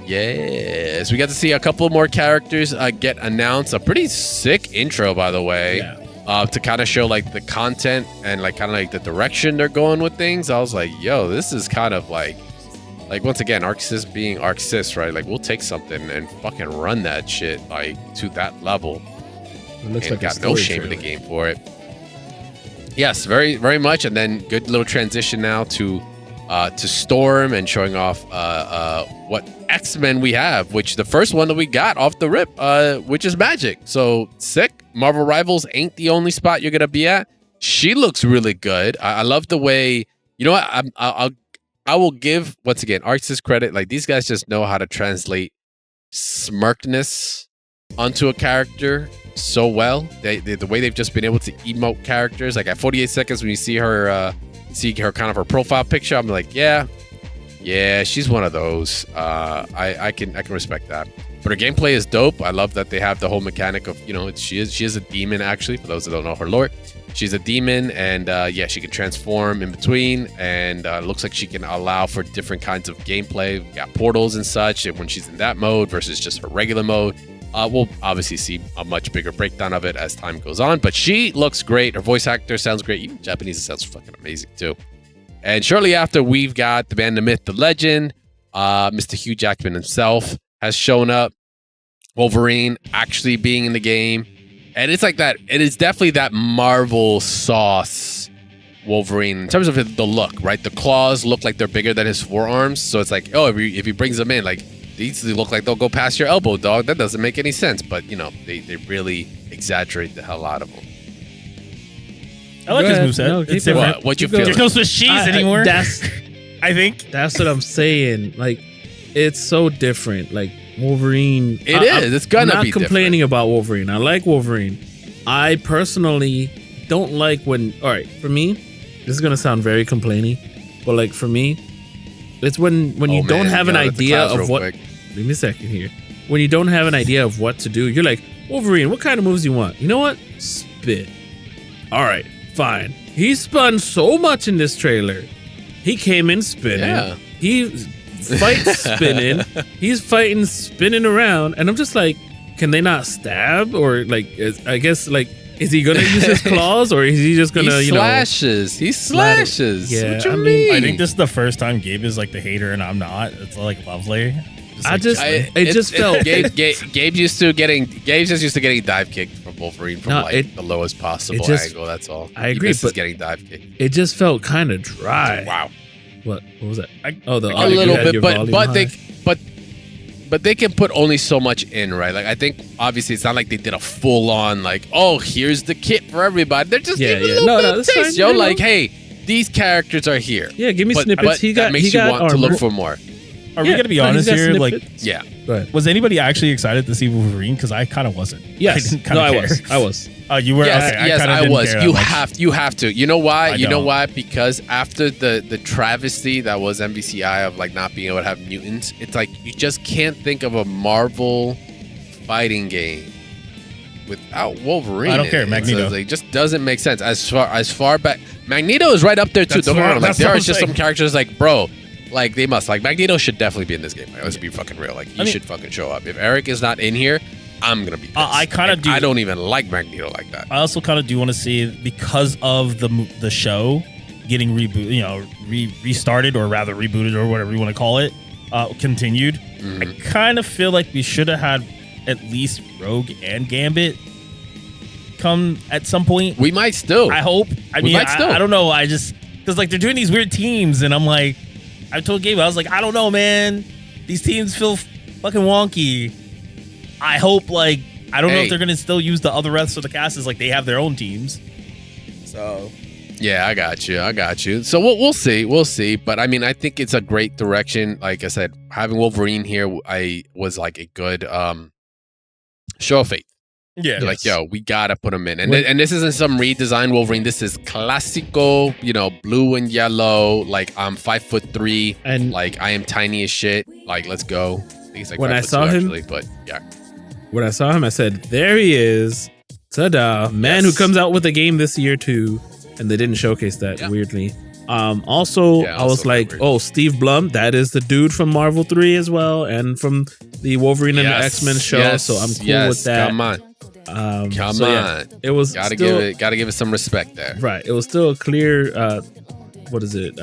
Yes, we got to see a couple more characters get announced. A pretty sick intro, by the way, to kind of show like the content and like kind of like the direction they're going with things. I was like, yo, this is kind of like once again, ArcSys being ArcSys, right? Like we'll take something and fucking run that shit like to that level. It looks and like got no shame in the game for it. Yes, very, very much. And then good little transition now to Storm and showing off what X-Men we have, which the first one that we got off the rip, which is Magic. So sick. Marvel Rivals ain't the only spot you're gonna be at. She looks really good. I love the way. You know what? I will give once again ArcSys credit. Like these guys just know how to translate smirkness onto a character so well. The way they've just been able to emote characters, like at 48 seconds when you see her kind of her profile picture, I'm like, yeah, she's one of those. I can respect that. But her gameplay is dope. I love that they have the whole mechanic of, you know, she is a demon, actually, for those that don't know her lore. She's a demon, and yeah, she can transform in between, and looks like she can allow for different kinds of gameplay. We got portals and such, and when she's in that mode versus just her regular mode. We'll obviously see a much bigger breakdown of it as time goes on, but she looks great. Her voice actor sounds great. Even Japanese, it sounds fucking amazing too. And shortly after, we've got the man, the myth, the legend, Mr. Hugh Jackman himself has shown up. Wolverine actually being in the game. And it's like that. It is definitely that Marvel sauce Wolverine in terms of the look, right? The claws look like they're bigger than his forearms. So it's like, oh, if he brings them in, like, they easily look like they'll go past your elbow, dog. That doesn't make any sense. But, you know, they really exaggerate the hell out of them. I like his moveset. No, It's different. What you feel? There's no Swiss cheese anymore. I think. That's what I'm saying. Like, it's so different. Like, Wolverine. It is. It's gonna I'm be not complaining about Wolverine. I like Wolverine. I personally don't like when. All right, for me, this is gonna sound very complainy, but like for me, it's when you don't have an idea of what. Give me a second here. When you don't have an idea of what to do, you're like, Wolverine, what kind of moves do you want? You know what? Spit. All right, fine. He spun so much in this trailer. He came in spinning. Yeah. He fights spinning. He's fighting spinning around, and I'm just like, can they not stab? Or like, I guess like, is he gonna use his claws, or is he just gonna he slashes? He slashes. Yeah, what you mean? I think this is the first time Gabe is like the hater and I'm not. It's like lovely. It just felt Gabe's just used to getting dive kicked from Wolverine from the lowest possible angle. That's all. I agree, but getting dive kicked. It just felt kind of dry. Wow. What was that? A little bit, but they can put only so much in, right? Like I think obviously it's not like they did a full on like, oh, here's the kit for everybody. They're just giving a little bit of taste, yo. Like, hey, these characters are here. Yeah, give me snippets. That makes you want to look for more. Are we gonna be honest here? Snippets. Like, yeah. Go ahead. Was anybody actually excited to see Wolverine? Because I kind of wasn't. Yes. I was. Oh, you were. Yes, okay. Yes, I was. You have to. You know why? You know why? Because after the travesty that was MVCI of like not being able to have mutants, it's like you just can't think of a Marvel fighting game without Wolverine. I don't care. Magneto. So it just doesn't make sense. As far back, Magneto is right up there too. Don't get me wrong. Like there are just some characters like, bro. Like they must. Like Magneto should definitely be in this game. Like, let's be fucking real. Like he should fucking show up. If Eric is not in here, I'm gonna be pissed. I kind of do. I don't even like Magneto like that. I also kind of do want to see, because of the show getting restarted, or rather rebooted, or whatever you want to call it, continued. Mm-hmm. I kind of feel like we should have had at least Rogue and Gambit come at some point. We might still. I hope. I don't know. I just because like they're doing these weird teams, and I'm like, I told Gabe, I was like, I don't know, man. These teams feel fucking wonky. I hope, like, I don't know if they're going to still use the other rest of the cast as, like, they have their own teams. So. Yeah, I got you. So we'll see. But, I mean, I think it's a great direction. Like I said, having Wolverine here was, like, a good show of faith. Yeah. Like, yo, we got to put him in. And this isn't some redesigned Wolverine. This is classico, blue and yellow. Like, I'm 5'3", and like, I am tiny as shit. Like, let's go. I think he's like when I saw him, actually, but yeah. When I saw him, I said, there he is. Ta-da. Man who comes out with a game this year, too. And they didn't showcase that, weirdly. Also, I was like, oh, Steve Blum, that is the dude from Marvel 3 as well, and from the Wolverine and the X-Men show. So I'm cool with that. Come on. Come on. It was gotta give it some respect there. Right. It was still a clear what is it?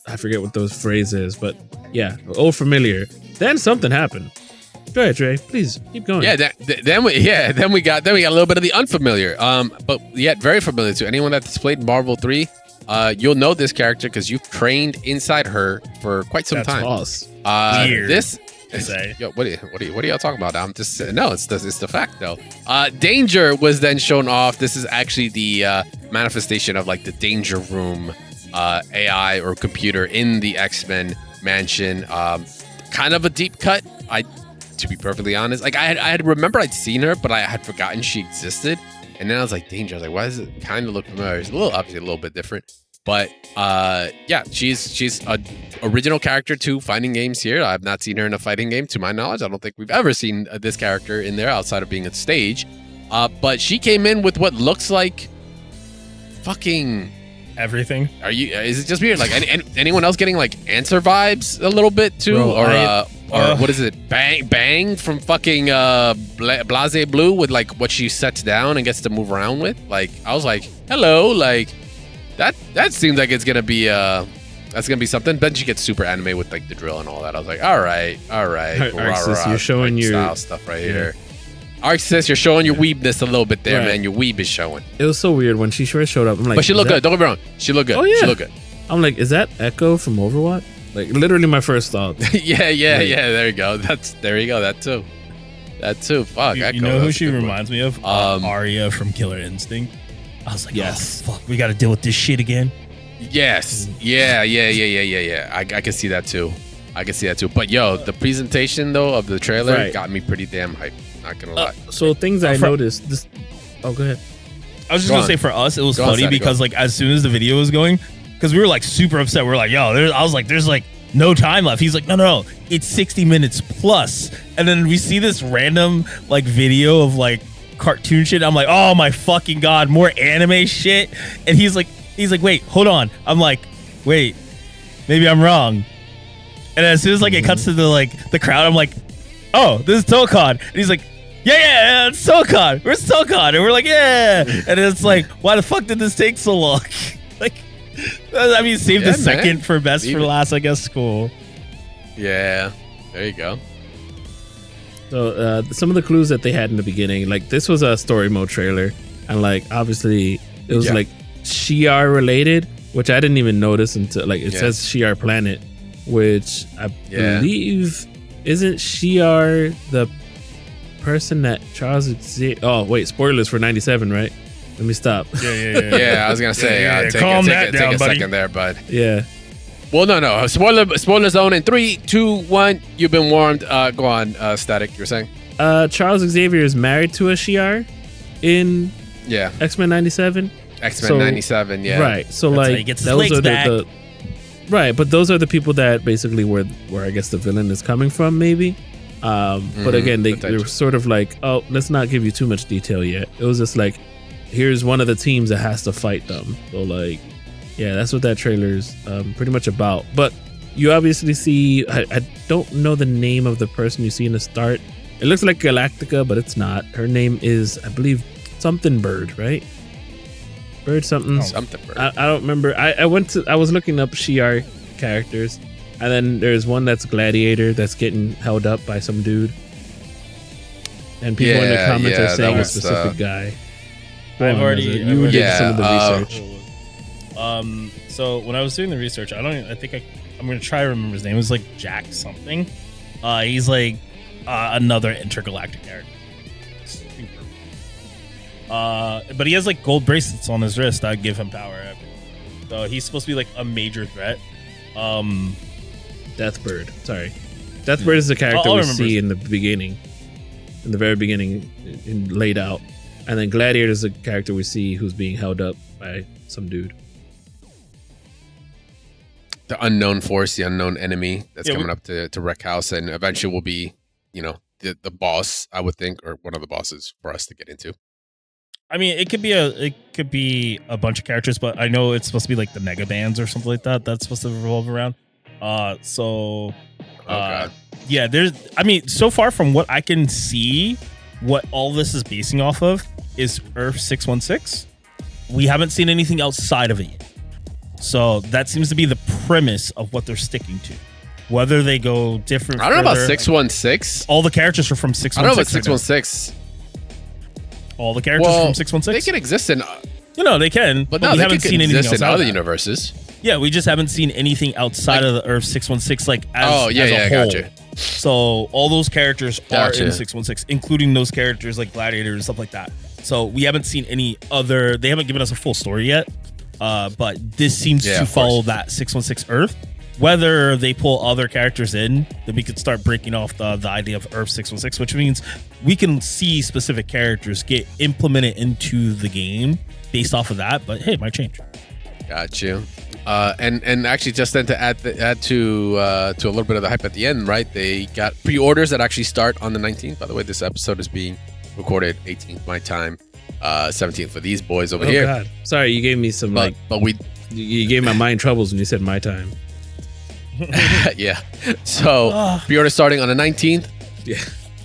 I forget what those phrases, but yeah, old familiar. Then something happened. Go ahead, Trey. Please keep going. Yeah, then we got a little bit of the unfamiliar. But yet very familiar to anyone that's played Marvel 3. You'll know this character because you've trained inside her for quite some time. False. Weird. This say. Yo, what are y'all talking about? I'm just no, it's the fact though. Danger was then shown off. This is actually the manifestation of like the Danger Room AI or computer in the X-Men mansion. Kind of a deep cut. To be perfectly honest, like I had remember I'd seen her, but I had forgotten she existed. And then I was like, Danger. I was like, why does it kind of look familiar? It's obviously a little bit different. But yeah, she's a original character to fighting games here. I've not seen her in a fighting game, to my knowledge. I don't think we've ever seen this character in there outside of being at stage. But she came in with what looks like fucking everything. Is it just weird? Like anyone else getting like Answer vibes a little bit too, Bro, or what is it? Bang from fucking Blase Blue with like what she sets down and gets to move around with. Like I was like, hello, like that seems like it's gonna be that's gonna be something. Then she gets super anime with like the drill and all that. I was like, all right, Arxis, you're showing your style stuff right here. Arxis, you're showing your weebness a little bit there, right. Man. Your weeb is showing. It was so weird when she first showed up. I'm like, but she looked good. Don't get me wrong. She looked good. Oh, yeah. She looked good. I'm like, is that Echo from Overwatch? Like literally my first thought. yeah. There you go. There you go. That too. Fuck. You Echo, know who she reminds me of? Arya from Killer Instinct. I was like, yes. Oh, fuck, we got to deal with this shit again. Yes. Yeah. I can see that too. But yo, the presentation though of the trailer got me pretty damn hyped. Not gonna lie. So things I noticed. Oh, go ahead. I was just gonna say for us, it was funny because like as soon as the video was going, because we were like super upset. We were like, yo, there's like no time left. He's like, no, it's 60 minutes plus. And then we see this random like video of like cartoon shit. I'm like, oh my fucking god, more anime shit. And he's like, wait, hold on. I'm like, wait, maybe I'm wrong. And as soon as like it cuts to the crowd, I'm like, oh, this is Tokon. And he's like, yeah, it's Tokon. Where's Tokon? And we're like, yeah. And it's like, why the fuck did this take so long? Like, I mean, save the second for best for last, I guess. Cool. Yeah, there you go. So some of the clues that they had in the beginning, like this was a story mode trailer, and like obviously it was like Shi'ar related, which I didn't even notice until like it says Shi'ar Planet, which I believe isn't Shi'ar the person that Charles Xavier. Oh wait, spoilers for 97, right? Let me stop. Yeah, I was gonna say, calm that down, take a buddy. second there, bud. Yeah. Well, no. Spoiler zone in 3, 2, 1. You've been warned. Go on, Static. You were saying? Charles Xavier is married to a Shi'ar in X-Men 97. X-Men 97, yeah. Right. So that's like those are the right, but those are the people that basically where I guess the villain is coming from, maybe. But again, they were sort of like, oh, let's not give you too much detail yet. It was just like, here's one of the teams that has to fight them. So like, yeah, that's what that trailer is pretty much about. But you obviously see, I don't know the name of the person you see in the start. It looks like Galactica, but it's not. Her name is, I believe, something Bird, right? Bird something. Something Bird. I don't remember. I was looking up Shi'ar characters, and then there's one that's Gladiator that's getting held up by some dude. And people in the comments are saying a specific guy. You did some of the research. So when I was doing the research, I'm gonna try to remember his name. It was like Jack something. He's like another intergalactic character. But he has like gold bracelets on his wrist that give him power. So he's supposed to be like a major threat. Deathbird. Sorry, Deathbird is the character we see in the beginning, in the very beginning, laid out, and then Gladiator is the character we see who's being held up by some dude. The unknown force, the unknown enemy that's coming up to wreck house, and eventually will be, the boss, I would think, or one of the bosses for us to get into. I mean, it could be a bunch of characters, but I know it's supposed to be like the mega bands or something like that. That's supposed to revolve around. So far from what I can see, what all this is basing off of is Earth 616. We haven't seen anything outside of it yet. So that seems to be the premise of what they're sticking to. Whether they go different. I don't know about 616. All the characters are from 616. I don't know about 616. All the characters from 616. They can exist in. They can. But we haven't seen anything else in other universes. Yeah, we just haven't seen anything outside of the Earth 616 as a whole. Gotcha. So all those characters are in 616, including those characters like Gladiator and stuff like that. So we haven't seen any other. They haven't given us a full story yet. But this seems to follow that 616 Earth. Whether they pull other characters in, then we could start breaking off the idea of Earth 616, which means we can see specific characters get implemented into the game based off of that. But hey, it might change. Got you. And actually, just then to add to a little bit of the hype at the end, right? They got pre-orders that actually start on the 19th. By the way, this episode is being recorded 18th my time, 17th for these boys over here. God. Sorry, you gave me some you gave my mind troubles when you said my time. Yeah. So pre-order starting on the 19th. Yeah.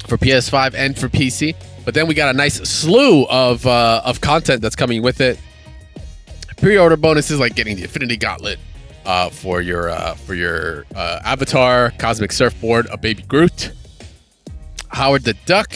For PS5 and for PC. But then we got a nice slew of content that's coming with it. Pre-order bonuses like getting the Infinity Gauntlet for your avatar, Cosmic Surfboard, a baby Groot, Howard the Duck,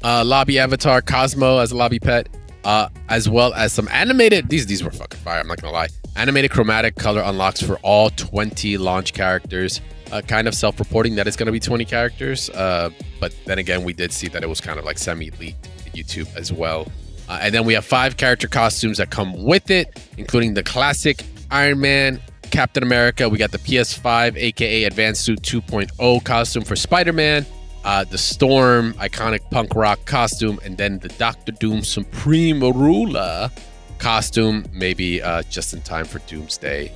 lobby avatar, Cosmo as a lobby pet, as well as some animated. These were fucking fire. I'm not gonna lie. Animated chromatic color unlocks for all 20 launch characters. Kind of self-reporting that it's going to be 20 characters, but then again, we did see that it was kind of like semi-leaked to YouTube as well. And then we have 5 character costumes that come with it, including the classic Iron Man, Captain America. We got the PS5, aka Advanced Suit 2.0 costume for Spider-Man, the Storm iconic punk rock costume, and then the Doctor Doom Supreme Ruler costume, maybe just in time for Doomsday.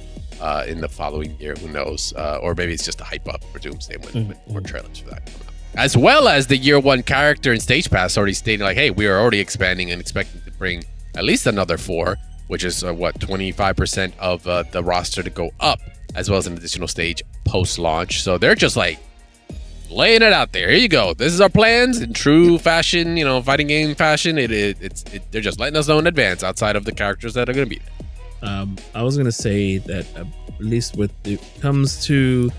In the following year, who knows? Or maybe it's just a hype up for Doomsday when more trailers for that come out. As well as the year 1 character in Stage Pass already stating like, hey, we are already expanding and expecting to bring at least another 4, which is 25% of the roster to go up, as well as an additional stage post-launch. So they're just like laying it out there. Here you go. This is our plans in true fashion, fighting game fashion. They're just letting us know in advance outside of the characters that are going to be there. I was gonna say that at least with it comes to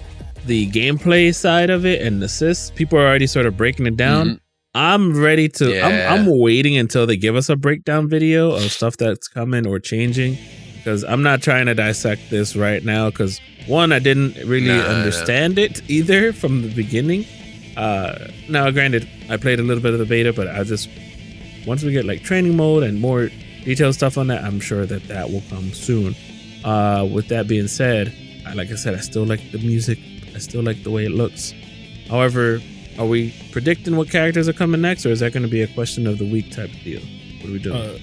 the gameplay side of it and assists, people are already sort of breaking it down. Mm-hmm. I'm ready to. Yeah. I'm waiting until they give us a breakdown video of stuff that's coming or changing, because I'm not trying to dissect this right now. Because one, I didn't really understand it either from the beginning. Now, granted, I played a little bit of the beta, but once we get like training mode and more detailed stuff on that, I'm sure that will come soon. With that being said, like I said, I still like the music. I still like the way it looks. However, are we predicting what characters are coming next, or is that going to be a question of the week type of deal? What are we doing?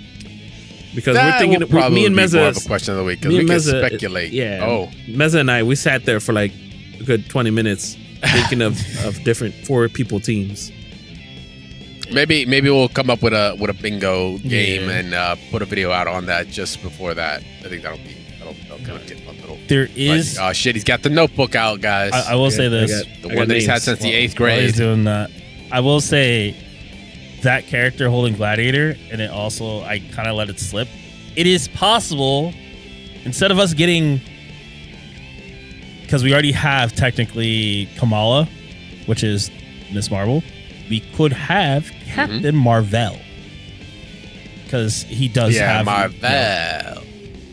Because we're thinking, me and Meza, more of a question of the week, because we can speculate. Meza and I, we sat there for like a good 20 minutes thinking of different 4 people teams. Maybe we'll come up with a bingo game and put a video out on that just before that. I think that'll kind of get a little. There is. Oh shit! He's got the notebook out, guys. I will say this: the one that he's had since the 8th grade. He's doing that. I will say that character holding Gladiator, and it also I kind of let it slip. It is possible, instead of us getting, because we already have technically Kamala, which is Miss Marvel. We could have Captain Marvel, because he does have Marvel.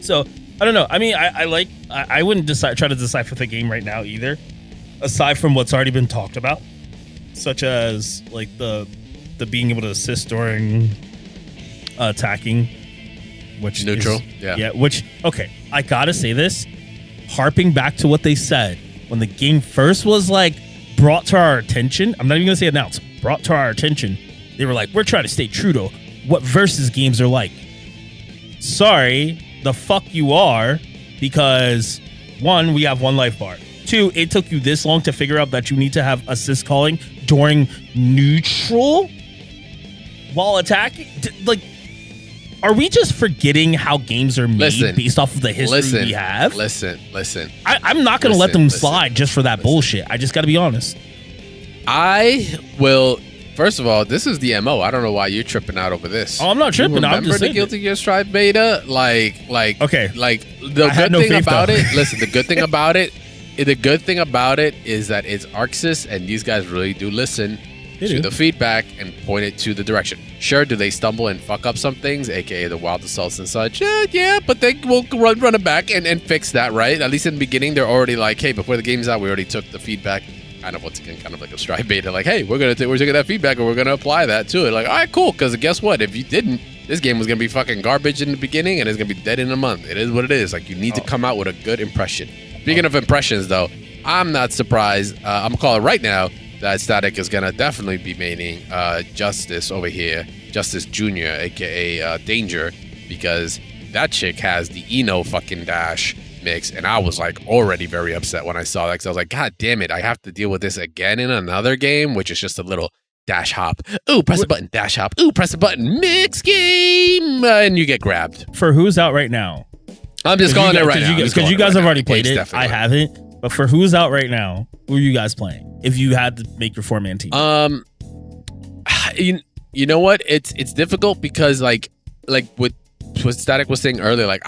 So I don't know. I mean, I wouldn't try to decipher the game right now either, aside from what's already been talked about, such as like the being able to assist during attacking, which neutral. Which I gotta say this, harping back to what they said when the game first was like brought to our attention. I'm not even gonna say announced. Brought to our attention, they were like, we're trying to stay true to what versus games are like. Sorry, the fuck you are, because 1, we have 1 life bar. 2, it took you this long to figure out that you need to have assist calling during neutral while attacking. Like, are we just forgetting how games are made based off of the history we have? Listen. I'm not going to let them slide just for that bullshit. I just got to be honest. I will. First of all, this is the MO. I don't know why you're tripping out over this. Oh, I'm not tripping. I'm just saying. Remember the Guilty Gear Strive beta? The good thing about it. Listen, the good thing about it. The good thing about it is that it's Arxis, and these guys really do listen to the feedback and point it to the direction. Sure, do they stumble and fuck up some things, aka the wild assaults and such? Yeah, but they will run it back and fix that, right? At least in the beginning, they're already like, hey, before the game's out, we already took the feedback. Kind of like a Strive beta, like, hey, we're taking that feedback and we're gonna apply that to it. Like, all right, cool. Because guess what? If you didn't, this game was gonna be fucking garbage in the beginning, and it's gonna be dead in a month. It is what it is. Like, you need to come out with a good impression. Speaking of impressions, though, I'm not surprised. I'm gonna call it right now that Static is gonna definitely be maining Justice over here, Justice Jr., aka Danger, because that chick has the Eno fucking dash mix, and I was like already very upset when I saw that, because I was like, God damn it, I have to deal with this again in another game, which is just a little dash hop. Ooh, press a button, dash hop. Ooh, press a button, mix game, and you get grabbed. For who's out right now? I'm just calling it right now. Because you guys have already played it. I haven't. But for who's out right now, who are you guys playing? If you had to make your 4-man team. You know what? It's difficult because like what Static was saying earlier, like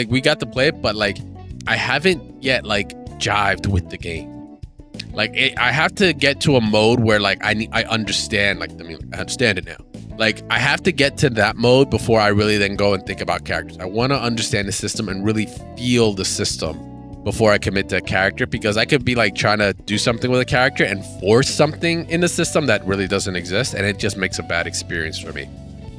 we got to play it, but like I haven't yet like jived with the game. Like I have to get to a mode where like I understand, like I understand it now. Like I have to get to that mode before I really then go and think about characters. I want to understand the system and really feel the system before I commit to a character, because I could be like trying to do something with a character and force something in the system that really doesn't exist, and it just makes a bad experience for me.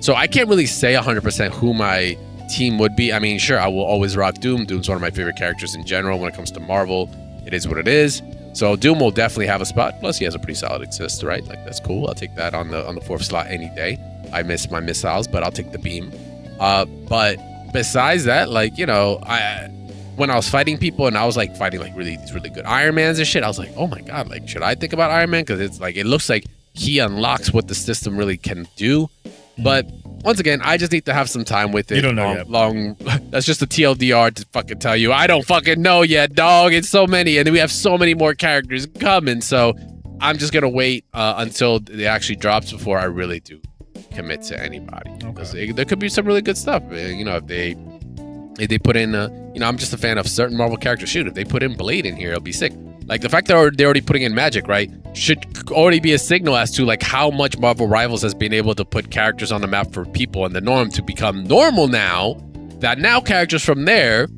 So I can't really say 100% who my team would be. I mean, sure, I will always rock Doom. Doom's one of my favorite characters in general when it comes to Marvel. It is what it is. So Doom will definitely have a spot. Plus, he has a pretty solid assist, right? Like that's cool. I'll take that on the fourth slot any day. I miss my missiles, but I'll take the beam. But besides that, like, you know, when I was fighting people and I was like fighting like these really good Iron Mans and shit, I was like, oh my God, like should I think about Iron Man? Because it's like it looks like he unlocks what the system really can do. But once again, I just need to have some time with it. You don't know yet. That's just a TLDR to fucking tell you. I don't fucking know yet, dog. It's so many, and we have so many more characters coming. So I'm just gonna wait until it actually drops before I really do commit to anybody. Because there could be some really good stuff. You know, if they put in, you know, I'm just a fan of certain Marvel characters. Shoot, if they put in Blade in here, it'll be sick. Like the fact that they're already putting in Magic, right, should already be a signal as to like how much Marvel Rivals has been able to put characters on the map for people in the norm to become normal now. That now characters from there,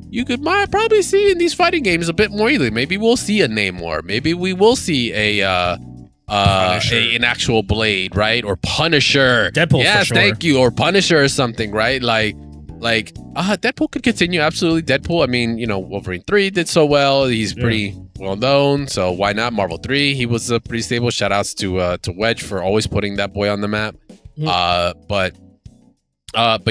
you could probably see in these fighting games a bit more easily. Maybe we'll see a Namor. Maybe we will see an actual Blade, right? Or Punisher. Deadpool, yes, for sure. Thank you. Or Punisher or something, right? Like Deadpool could continue. Absolutely. Deadpool, I mean, you know, Wolverine 3 did so well. He's pretty well known, so why not? Marvel 3, he was pretty stable. Shout outs to Wedge for always putting that boy on the map. But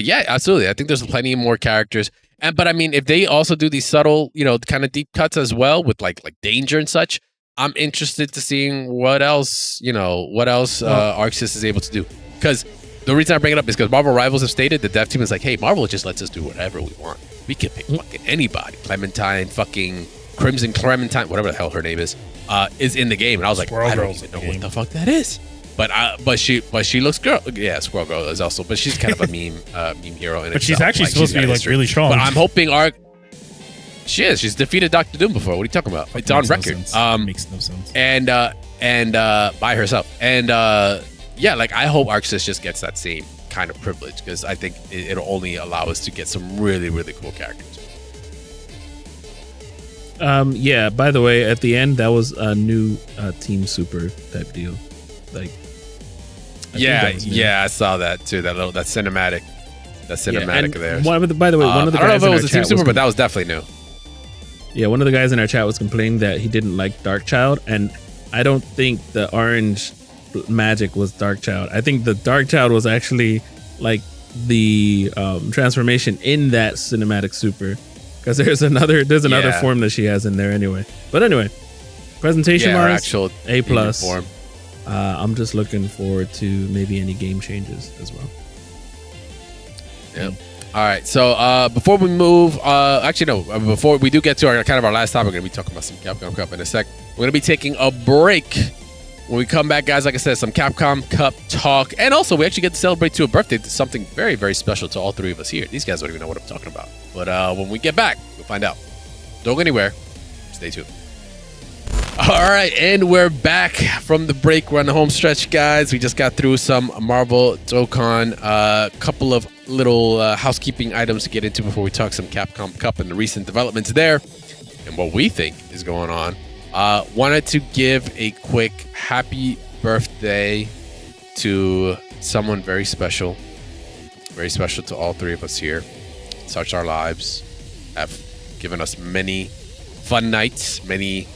yeah, absolutely. I think there's plenty more characters. But I mean, if they also do these subtle, you know, kind of deep cuts as well with like danger and such, I'm interested to seeing what else Arxis is able to do. Because the reason I bring it up is because Marvel Rivals have stated the dev team is like, hey, Marvel just lets us do whatever we want. We can pick fucking anybody. Clementine, fucking Crimson Clementine, whatever the hell her name is in the game. And I was like, Squirrel I don't Girl's even know what the fuck that is. But she looks girl. Yeah, Squirrel Girl is also, but she's kind of a meme hero. But she's actually supposed to be like really strong. But I'm hoping she is. She's defeated Dr. Doom before. What are you talking about? It's on record. Makes no sense. And by herself. And yeah, like I hope Arxis just gets that same kind of privilege, because I think it'll only allow us to get some really, really cool characters. Yeah, by the way, at the end, that was a new Team Super type deal. Like, I saw that too. That cinematic of theirs. By the way, one of the guys, I don't know if it was a Team Super, but that was definitely new. Yeah, one of the guys in our chat was complaining that he didn't like Darkchild, and I don't think the orange magic was Darkchild. I think the Darkchild was actually like the transformation in that cinematic super, because there's another form that she has in there anyway. But anyway, presentation wise, A+. I'm just looking forward to maybe any game changes as well. Yeah. All right. So before we move, before we do get to our last topic, we're going to be talking about some Capcom Cup in a sec. We're going to be taking a break. When we come back, guys, like I said, some Capcom Cup talk. And also, we actually get to celebrate a birthday, something very, very special to all three of us here. These guys don't even know what I'm talking about. But when we get back, we'll find out. Don't go anywhere. Stay tuned. All right, and we're back from the break. We're on the home stretch, guys. We just got through some Marvel Tokon. A couple of little housekeeping items to get into before we talk some Capcom Cup and the recent developments there and what we think is going on. Wanted to give a quick happy birthday to someone very special to all three of us here. Touched our lives, have given us many fun nights, many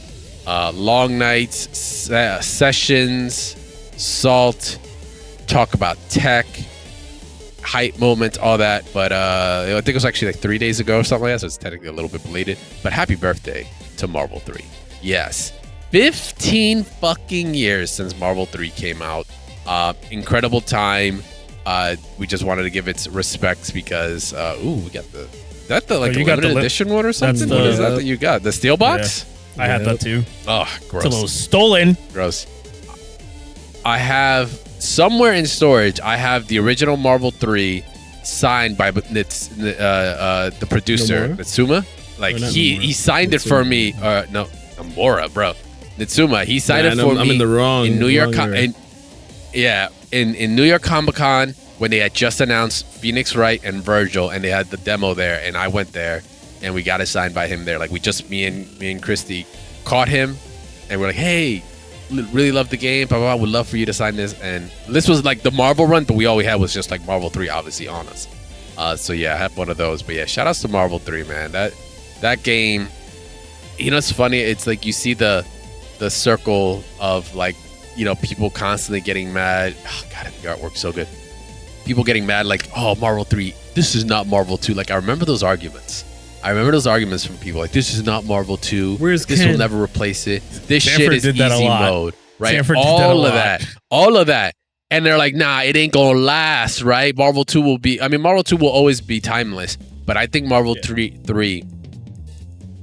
long nights, sessions, salt, talk about tech. hype moments, all that. But I think it was actually like 3 days ago or something like that, so it's technically a little bit belated. But happy birthday to Marvel 3. Yes. 15 fucking years since Marvel 3 came out. Incredible time. We just wanted to give its respects because we got the like the limited edition one or something. What is that you got? The steel box? Yeah. I have that too. Oh, gross. It's a little stolen. Gross. I have somewhere in storage. I have the original Marvel 3 signed by the producer Nitsuma. Like he signed it for me. No, Amora, bro. Nitsuma. He signed it for me. I'm in the wrong. In New York. In New York Comic-Con when they had just announced Phoenix Wright and Virgil, and they had the demo there, and I went there, and we got it signed by him there. Like me and Christy caught him, and we're like, hey, really love the game, blah, blah, blah. Would love for you to sign this. And this was like the Marvel run, but all we had was just like Marvel 3 obviously on us. So yeah, I have one of those. But yeah, shout outs to Marvel 3, man. That game, you know, it's funny. It's like you see the circle of like, you know, people constantly getting mad. Oh, God, the artwork's so good. People getting mad like, oh, Marvel 3, this is not Marvel 2. Like, I remember those arguments. From people like, this is not Marvel 2. This will never replace it. This shit is easy mode, right? All of that. And they're like, nah, it ain't gonna last, right? Marvel 2 will always be timeless. But I think Marvel 3,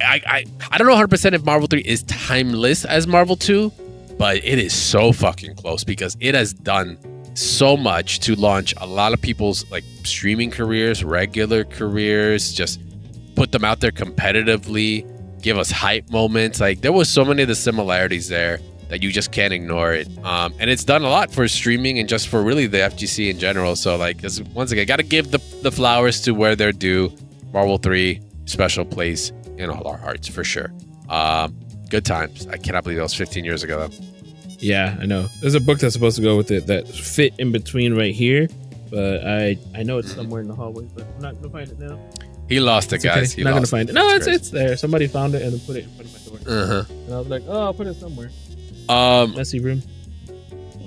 I don't know 100% if Marvel 3 is timeless as Marvel 2, but it is so fucking close because it has done so much to launch a lot of people's like streaming careers, regular careers, just put them out there competitively, give us hype moments. Like there was so many of the similarities there that you just can't ignore it. And it's done a lot for streaming and just for really the FGC in general. So like, once again, got to give the flowers to where they're due. Marvel 3, special place in all our hearts for sure. Good times. I cannot believe that was 15 years ago though. Yeah, I know. There's a book that's supposed to go with it that fit in between right here, but I know it's somewhere in the hallway, but I'm not gonna find it now. He lost it, guys. Okay. Not gonna find it. No, it's there. Somebody found it and then put it in front of my door. And I was like, oh, I'll put it somewhere. Messy room.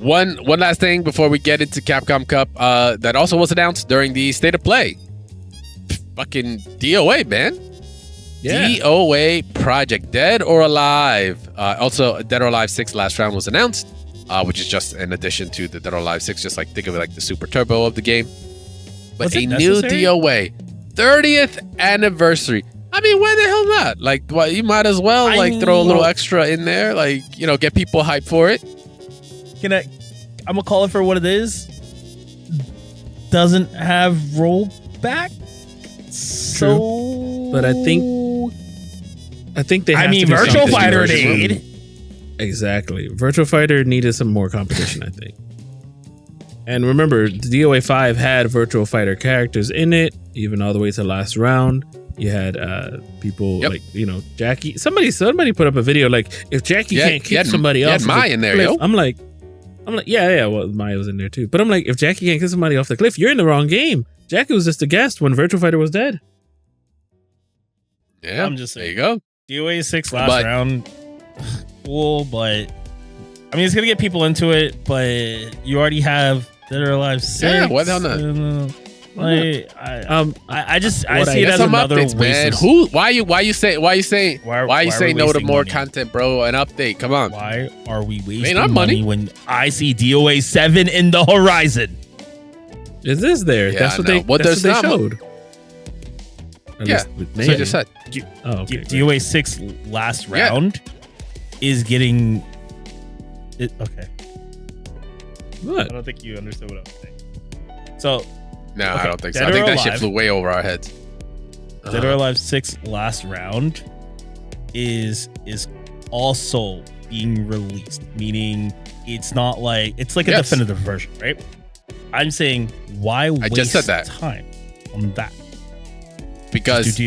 One last thing before we get into Capcom Cup, that also was announced during the State of Play. Fucking DOA, man. Yeah. DOA project, Dead or Alive. Also, Dead or Alive 6 last round was announced, which is just an addition to the Dead or Alive 6. Just like think of it like the Super Turbo of the game. But a new DOA, 30th anniversary. I mean, why the hell not? Like, well, you might as well throw a little extra in there, like, you know, get people hyped for it. I'm gonna call it for what it is. Doesn't have rollback. So, but I think they have to Virtual Fighter need. Exactly. Virtual Fighter needed some more competition, I think. And remember, the DOA 5 had Virtual Fighter characters in it, even all the way to last round. You had people like, you know, Jackie. Somebody put up a video like, if Jackie can't kick somebody off the Maya in there, cliff, I'm like, yeah. Well, Maya was in there too. But I'm like, if Jackie can't kick somebody off the cliff, you're in the wrong game. Jackie was just a guest when Virtual Fighter was dead. Yeah, I'm just saying. There you go. DOA 6 last round, cool, but I mean, it's gonna get people into it. But you already have Dead or Alive 6. Yeah, why the hell not? I see it as another updates, man. Why you say no to more content, bro? An update, come on. Why are we wasting money when I see DOA 7 in the horizon? It is there. Yeah, that's what they showed. Yeah, so I just said. DOA 6 last round is getting it. Okay. What? I don't think you understood what I was saying. So. No, I don't think so. I think that shit flew way over our heads. Dead or Alive 6 last round is also being released, meaning it's not like it's like a definitive version, right? I'm saying why waste time on that? Because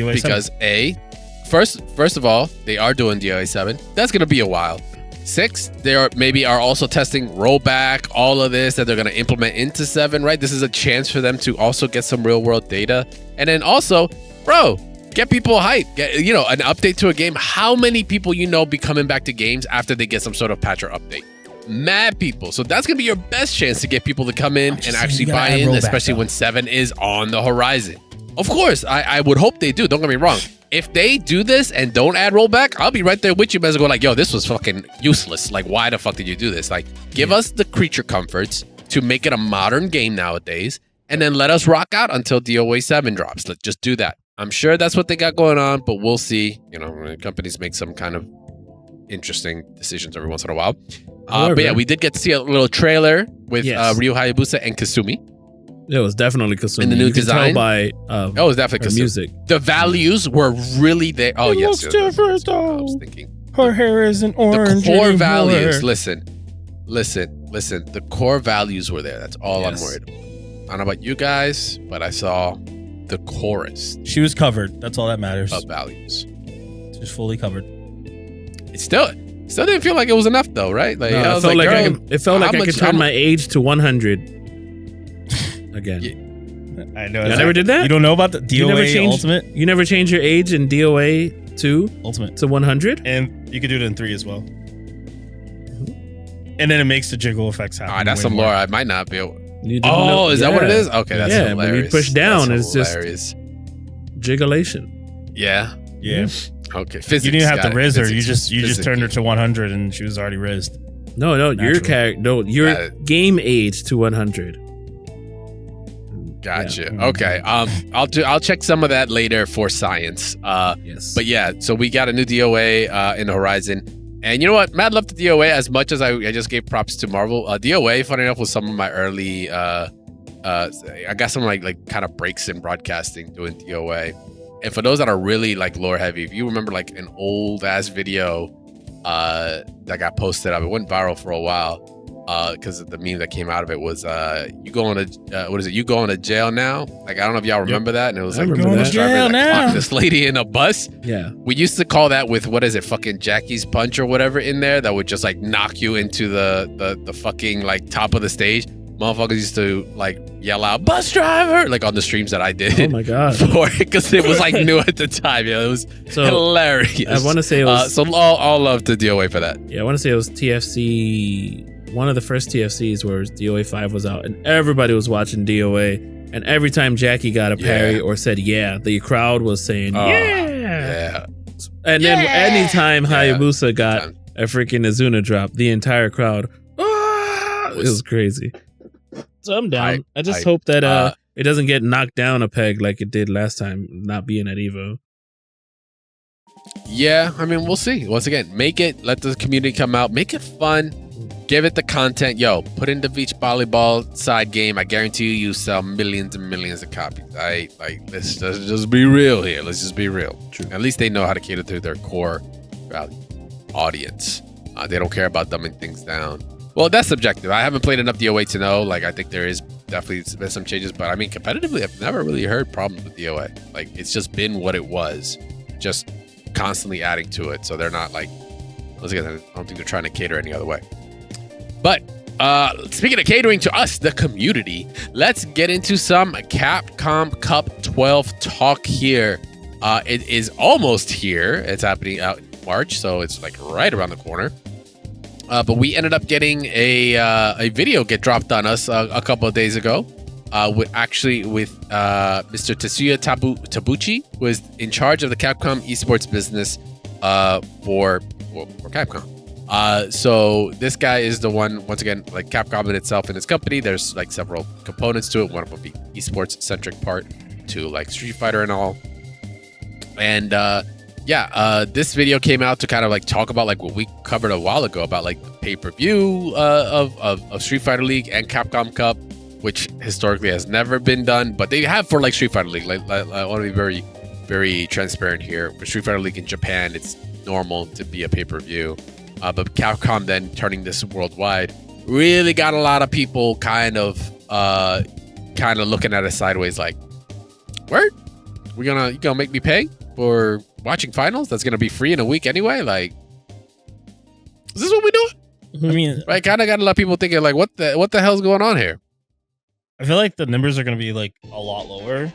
first of all, they are doing DOA 7. That's gonna be a while. 6, they are also testing rollback, all of this that they're going to implement into 7, right? This is a chance for them to also get some real world data. And then also, bro, get people hyped. Get, an update to a game. How many people be coming back to games after they get some sort of patch or update? mad people. So that's gonna be your best chance to get people to come in and actually buy in, especially when 7 is on the horizon. Of course, I would hope they do. Don't get me wrong. If they do this and don't add rollback, I'll be right there with you, as go like, yo, this was fucking useless. Like, why the fuck did you do this? Like, give us the creature comforts to make it a modern game nowadays, and then let us rock out until DOA 7 drops. Let's just do that. I'm sure that's what they got going on, but we'll see. You know, companies make some kind of interesting decisions every once in a while. But yeah, we did get to see a little trailer with Ryu Hayabusa and Kasumi. It was definitely Kasumi. In the new design. By it was definitely Kasumi. Music. The values were really there. Oh, yes. It looks different, though. I was thinking. Her hair isn't orange. The core anymore. values. Listen. The core values were there. That's all I'm worried about. I don't know about you guys, but I saw the chorus. She was covered. That's all that matters. Of values. She was fully covered. It still didn't feel like it was enough, though, right? Like, no, it felt like I could turn my age to 100 again. Yeah. I know. I never did that. You don't know about the DOA Ultimate? You never changed your age in DOA 2 Ultimate to 100? And you could do it in 3 as well. And then it makes the jiggle effects happen. That's some lore I might not be able. Is that what it is? Okay, that's hilarious. When you push down, it's just jigglation. Yeah. Okay. Physics. You didn't have to riz her. You just turned her to 100 and she was already rizzed. No, your game age to 100. Gotcha. Yeah. Okay. I'll check some of that later for science. Yes. But yeah, so we got a new DOA in the horizon. And you know what? Mad love to DOA as much as I just gave props to Marvel. DOA, funny enough, was some of my early I got some like kind of breaks in broadcasting doing DOA. And for those that are really like lore heavy, if you remember like an old ass video that got posted up, it went viral for a while because the meme that came out of it was you going to jail now? Like, I don't know if y'all remember that. And it was like going to jail now. This lady in a bus. Yeah. We used to call that with fucking Jackie's Punch or whatever in there that would just like knock you into the fucking like top of the stage. Motherfuckers used to like yell out "bus driver" like on the streams that I did. Oh my god! Because it was like new at the time. Yeah, it was hilarious. I want to say it was so all love to DOA for that. Yeah, I want to say it was TFC. One of the first TFCs where DOA 5 was out, and everybody was watching DOA. And every time Jackie got a parry or said the crowd was saying yeah. And then anytime Hayabusa got a freaking Azuna drop, the entire crowd it was crazy. So I'm down. I just hope that it doesn't get knocked down a peg like it did last time, not being at Evo. Yeah, I mean, we'll see. Once again, let the community come out, make it fun, give it the content. Yo, put in the beach volleyball side game. I guarantee you sell millions and millions of copies. Let's just be real here. Let's just be real. True. At least they know how to cater to their core value audience. They don't care about dumbing things down. Well, that's subjective. I haven't played enough DOA to know. Like, I think there is definitely been some changes, but I mean, competitively, I've never really heard problems with DOA. Like, it's just been what it was, just constantly adding to it. So they're not like, once again, I don't think they're trying to cater any other way. But speaking of catering to us, the community, let's get into some Capcom Cup 12 talk here. It is almost here. It's happening out in March, so it's like right around the corner. But we ended up getting a video get dropped on us a couple of days ago with Mr. Tetsuya Tabuchi, who is in charge of the Capcom esports business for Capcom. So this guy is the one, once again, like Capcom in itself in its company, there's like several components to it. One of them being esports centric part to like Street Fighter and all. And this video came out to kind of like talk about like what we covered a while ago about like the pay-per-view of Street Fighter League and Capcom Cup, which historically has never been done, but they have for like Street Fighter League. Like I want to be very, very transparent here. For Street Fighter League in Japan, it's normal to be a pay-per-view, but Capcom then turning this worldwide really got a lot of people kind of looking at it sideways, like, word? You gonna make me pay for watching finals that's gonna be free in a week anyway? Like, is this what we doing? I mean, right? Kind of got a lot of people thinking like, what the hell's going on here? I feel like the numbers are gonna be like a lot lower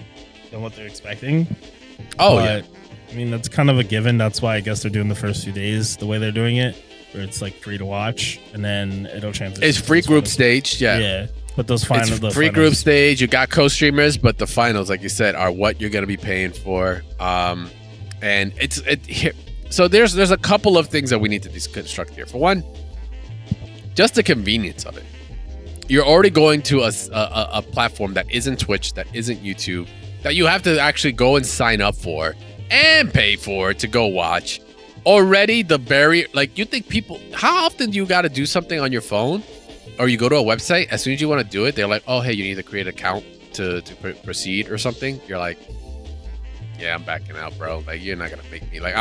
than what they're expecting. I mean, that's kind of a given. That's why I guess they're doing the first few days the way they're doing it. where it's like free to watch, and then it'll transition. It's free group stage, Yeah, but those finals, it's free group stage. You got co-streamers, but the finals, like you said, are what you're gonna be paying for. And so there's a couple of things that we need to deconstruct here. For one, just the convenience of it. You're already going to a platform that isn't Twitch, that isn't YouTube, that you have to actually go and sign up for and pay for to go watch. Already the barrier, like, you think people, how often do you got to do something on your phone or you go to a website, as soon as you want to do it, they're like, oh, hey, you need to create an account to proceed or something. You're like, yeah, I'm backing out, bro. Like, you're not going to make me, like,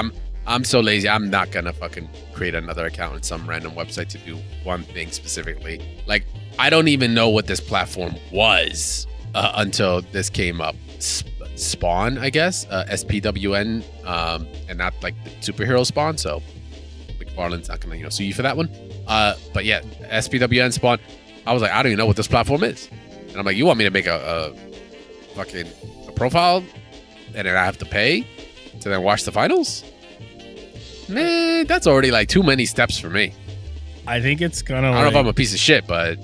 I'm so lazy. I'm not going to fucking create another account on some random website to do one thing specifically. Like, I don't even know what this platform was until this came up. Spawn, I guess, SPWN, and not like the superhero Spawn. So McFarlane's not gonna sue you for that one. But yeah, SPWN Spawn. I was like, I don't even know what this platform is, and I'm like, you want me to make a fucking profile, and then I have to pay to then watch the finals? Man, that's already like too many steps for me. I think it's gonna. I don't know if I'm a piece of shit, but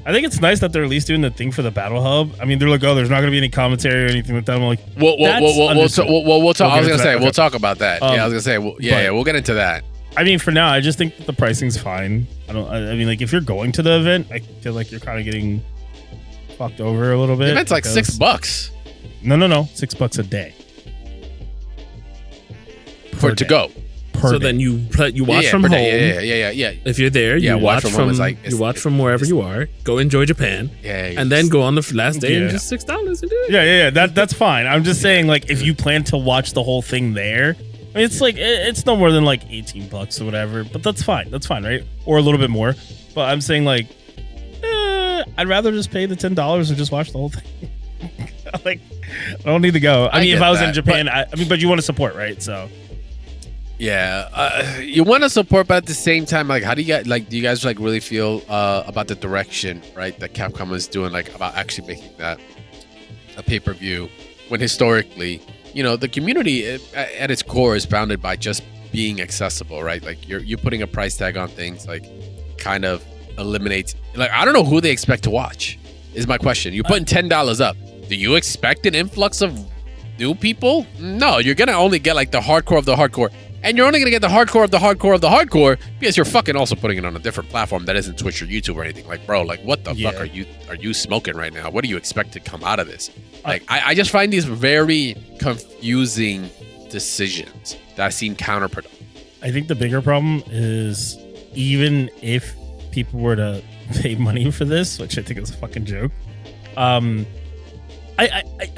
I think it's nice that they're at least doing the thing for the Battle Hub. I mean, they're like, oh, there's not going to be any commentary or anything like that. I'm like, we'll talk. I was gonna say we'll talk about that. Yeah, I was gonna say, we'll get into that. I mean, for now, I just think that the pricing's fine. I mean, like, if you're going to the event, I feel like you're kind of getting fucked over a little bit. The event's like $6. No, $6 a day to go. So then you watch from home. Yeah. If you're there, you watch from you watch from wherever you are. Go enjoy Japan, and then go on the last day and just $6 and do it. Yeah. That's fine. I'm just saying, like, if you plan to watch the whole thing there, I mean, it's like it's no more than like $18 or whatever. But that's fine. That's fine, right? Or a little bit more. But I'm saying, like, I'd rather just pay the $10 and just watch the whole thing. Like, I don't need to go. I mean, if I was in Japan, but you want to support, right? So. Yeah, you want to support, but at the same time, like, how do you guys do you guys like really feel about the direction, right, that Capcom is doing, like, about actually making that a pay-per-view, when historically, the community at its core is bounded by just being accessible, right? Like, you're putting a price tag on things, like, kind of eliminates, like, I don't know who they expect to watch, is my question. You're putting $10 up. Do you expect an influx of new people? No, you're gonna only get like the hardcore of the hardcore. And you're only going to get the hardcore of the hardcore of the hardcore because you're fucking also putting it on a different platform that isn't Twitch or YouTube or anything. Like, bro, like, what the fuck are you smoking right now? What do you expect to come out of this? Like, I just find these very confusing decisions that seem counterproductive. I think the bigger problem is, even if people were to pay money for this, which I think is a fucking joke, I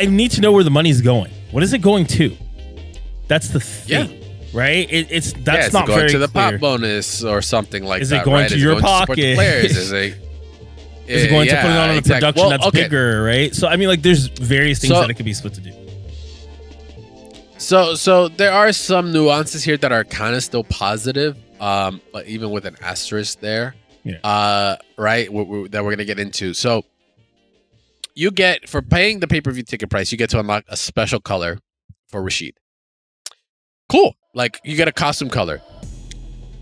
need to know where the money's going. What is it going to? That's the thing. Yeah. Right? That's not very clear. Is it going to the pop bonus or something like that? Is it going to your pocket? Is it going to put it on a production that's bigger, right? So, I mean, like, there's various things that it could be split to do. So there are some nuances here that are kind of still positive, but even with an asterisk there, right, that we're going to get into. So you get, for paying the pay-per-view ticket price, you get to unlock a special color for Rashid. Cool. Like, you get a costume color.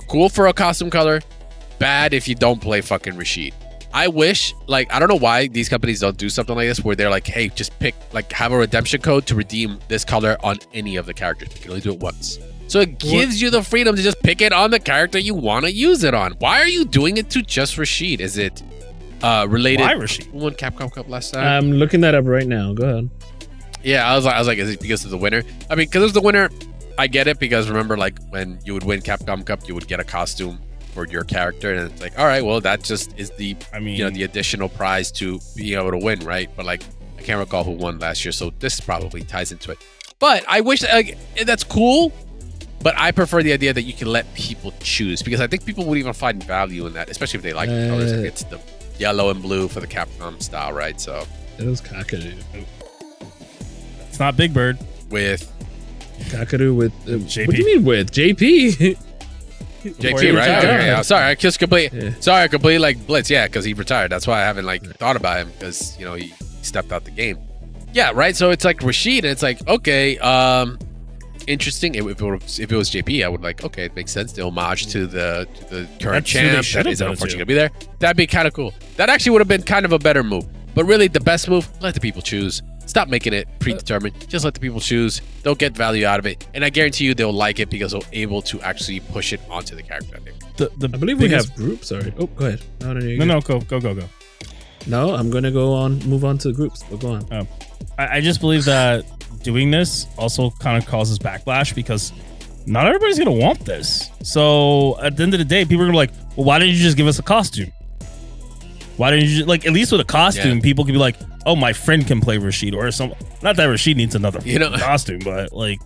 Cool for a costume color. Bad if you don't play fucking Rashid. I wish, like, I don't know why these companies don't do something like this where they're like, hey, just pick, like, have a redemption code to redeem this color on any of the characters. You can only do it once. So it gives you the freedom to just pick it on the character you want to use it on. Why are you doing it to just Rashid? Is it related? Why Rashid? Who won Capcom Cup last time? I'm looking that up right now. Go ahead. Yeah, I was like, is it because of the winner? I mean, because it was the winner. I get it, because remember, like, when you would win Capcom Cup, you would get a costume for your character, and it's like, all right, well, that just is the the additional prize to being able to win, right? But, like, I can't recall who won last year, so this probably ties into it. But I wish, like, that's cool, but I prefer the idea that you can let people choose, because I think people would even find value in that, especially if they like the colors. Like, it's the yellow and blue for the Capcom style, right? So it was Kakaru. It's not Big Bird with. Kakaru with JP. What do you mean with JP? JP, right? Okay, sorry, I just completely like Blitz, because he retired. That's why I haven't thought about him, because he stepped out the game. Yeah, right. So it's like Rashid, and it's like, okay, interesting. If it was JP, I would like, okay, it makes sense. The homage to the current That's who they champ should that have is done it unfortunately to. gonna be there. That'd be kind of cool. That actually would have been kind of a better move. But really, the best move, let the people choose. Stop making it predetermined. Just let the people choose. They'll get value out of it, and I guarantee you they'll like it because they'll able to actually push it onto the character. The I believe we have groups already. Oh, go ahead. No, go. No, I'm gonna move on to the groups. But go on. I just believe that doing this also kind of causes backlash because not everybody's gonna want this. So at the end of the day, people are gonna be like, well, why didn't you just give us a costume? Why didn't you like at least with a costume, people can be like, oh, my friend can play Rashid or something. Not that Rashid needs another costume, but like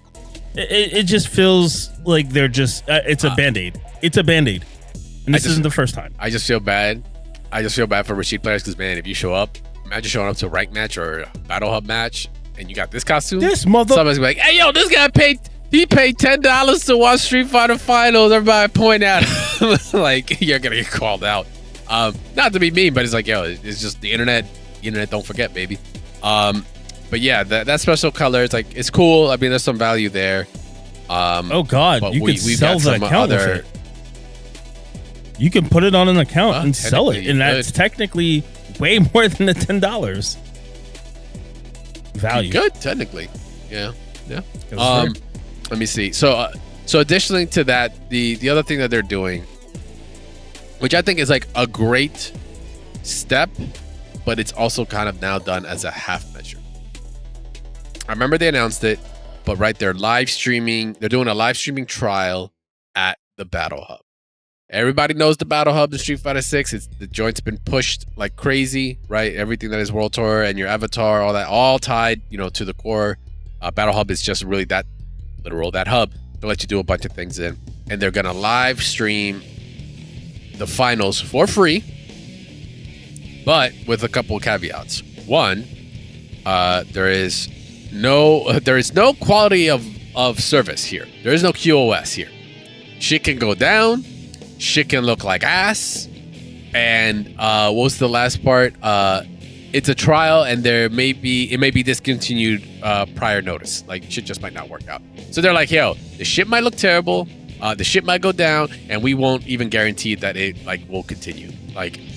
it just feels like they're just it's a band-aid. It's a band-aid. And this isn't the first time. I just feel bad. I just feel bad for Rashid players because, man, if you show up, imagine showing up to a rank match or a Battle Hub match and you got this costume. This mother. Somebody's gonna be like, hey, yo, this guy paid $10 to watch Street Fighter Finals. Everybody point at him. Like, you're gonna get called out. Not to be mean, but it's like, yo, it's just the internet. The internet don't forget, baby. But yeah, that special color, it's like, it's cool. I mean, there's some value there. Oh God, but you could sell got the some account with it. You can put it on an account and sell it, and that's technically way more than the $10 value. Good, technically. Yeah. Let me see. So additionally to that, the other thing that they're doing, which I think is like a great step, but it's also kind of now done as a half measure. I remember they announced it, but they're live streaming. They're doing a live streaming trial at the Battle Hub. Everybody knows the Battle Hub, the Street Fighter 6. The joint's been pushed like crazy, right? Everything that is World Tour and your avatar, all that, all tied, to the core. Battle Hub is just really that literal, that hub to let you do a bunch of things in. And they're gonna live stream the finals for free, but with a couple of caveats. One, there is no quality of service here. There is no QoS here. Shit can go down. Shit can look like ass. And what was the last part? It's a trial, and it may be discontinued prior notice. Like, shit just might not work out. So they're like, yo, the shit might look terrible. The shit might go down, and we won't even guarantee that it will continue,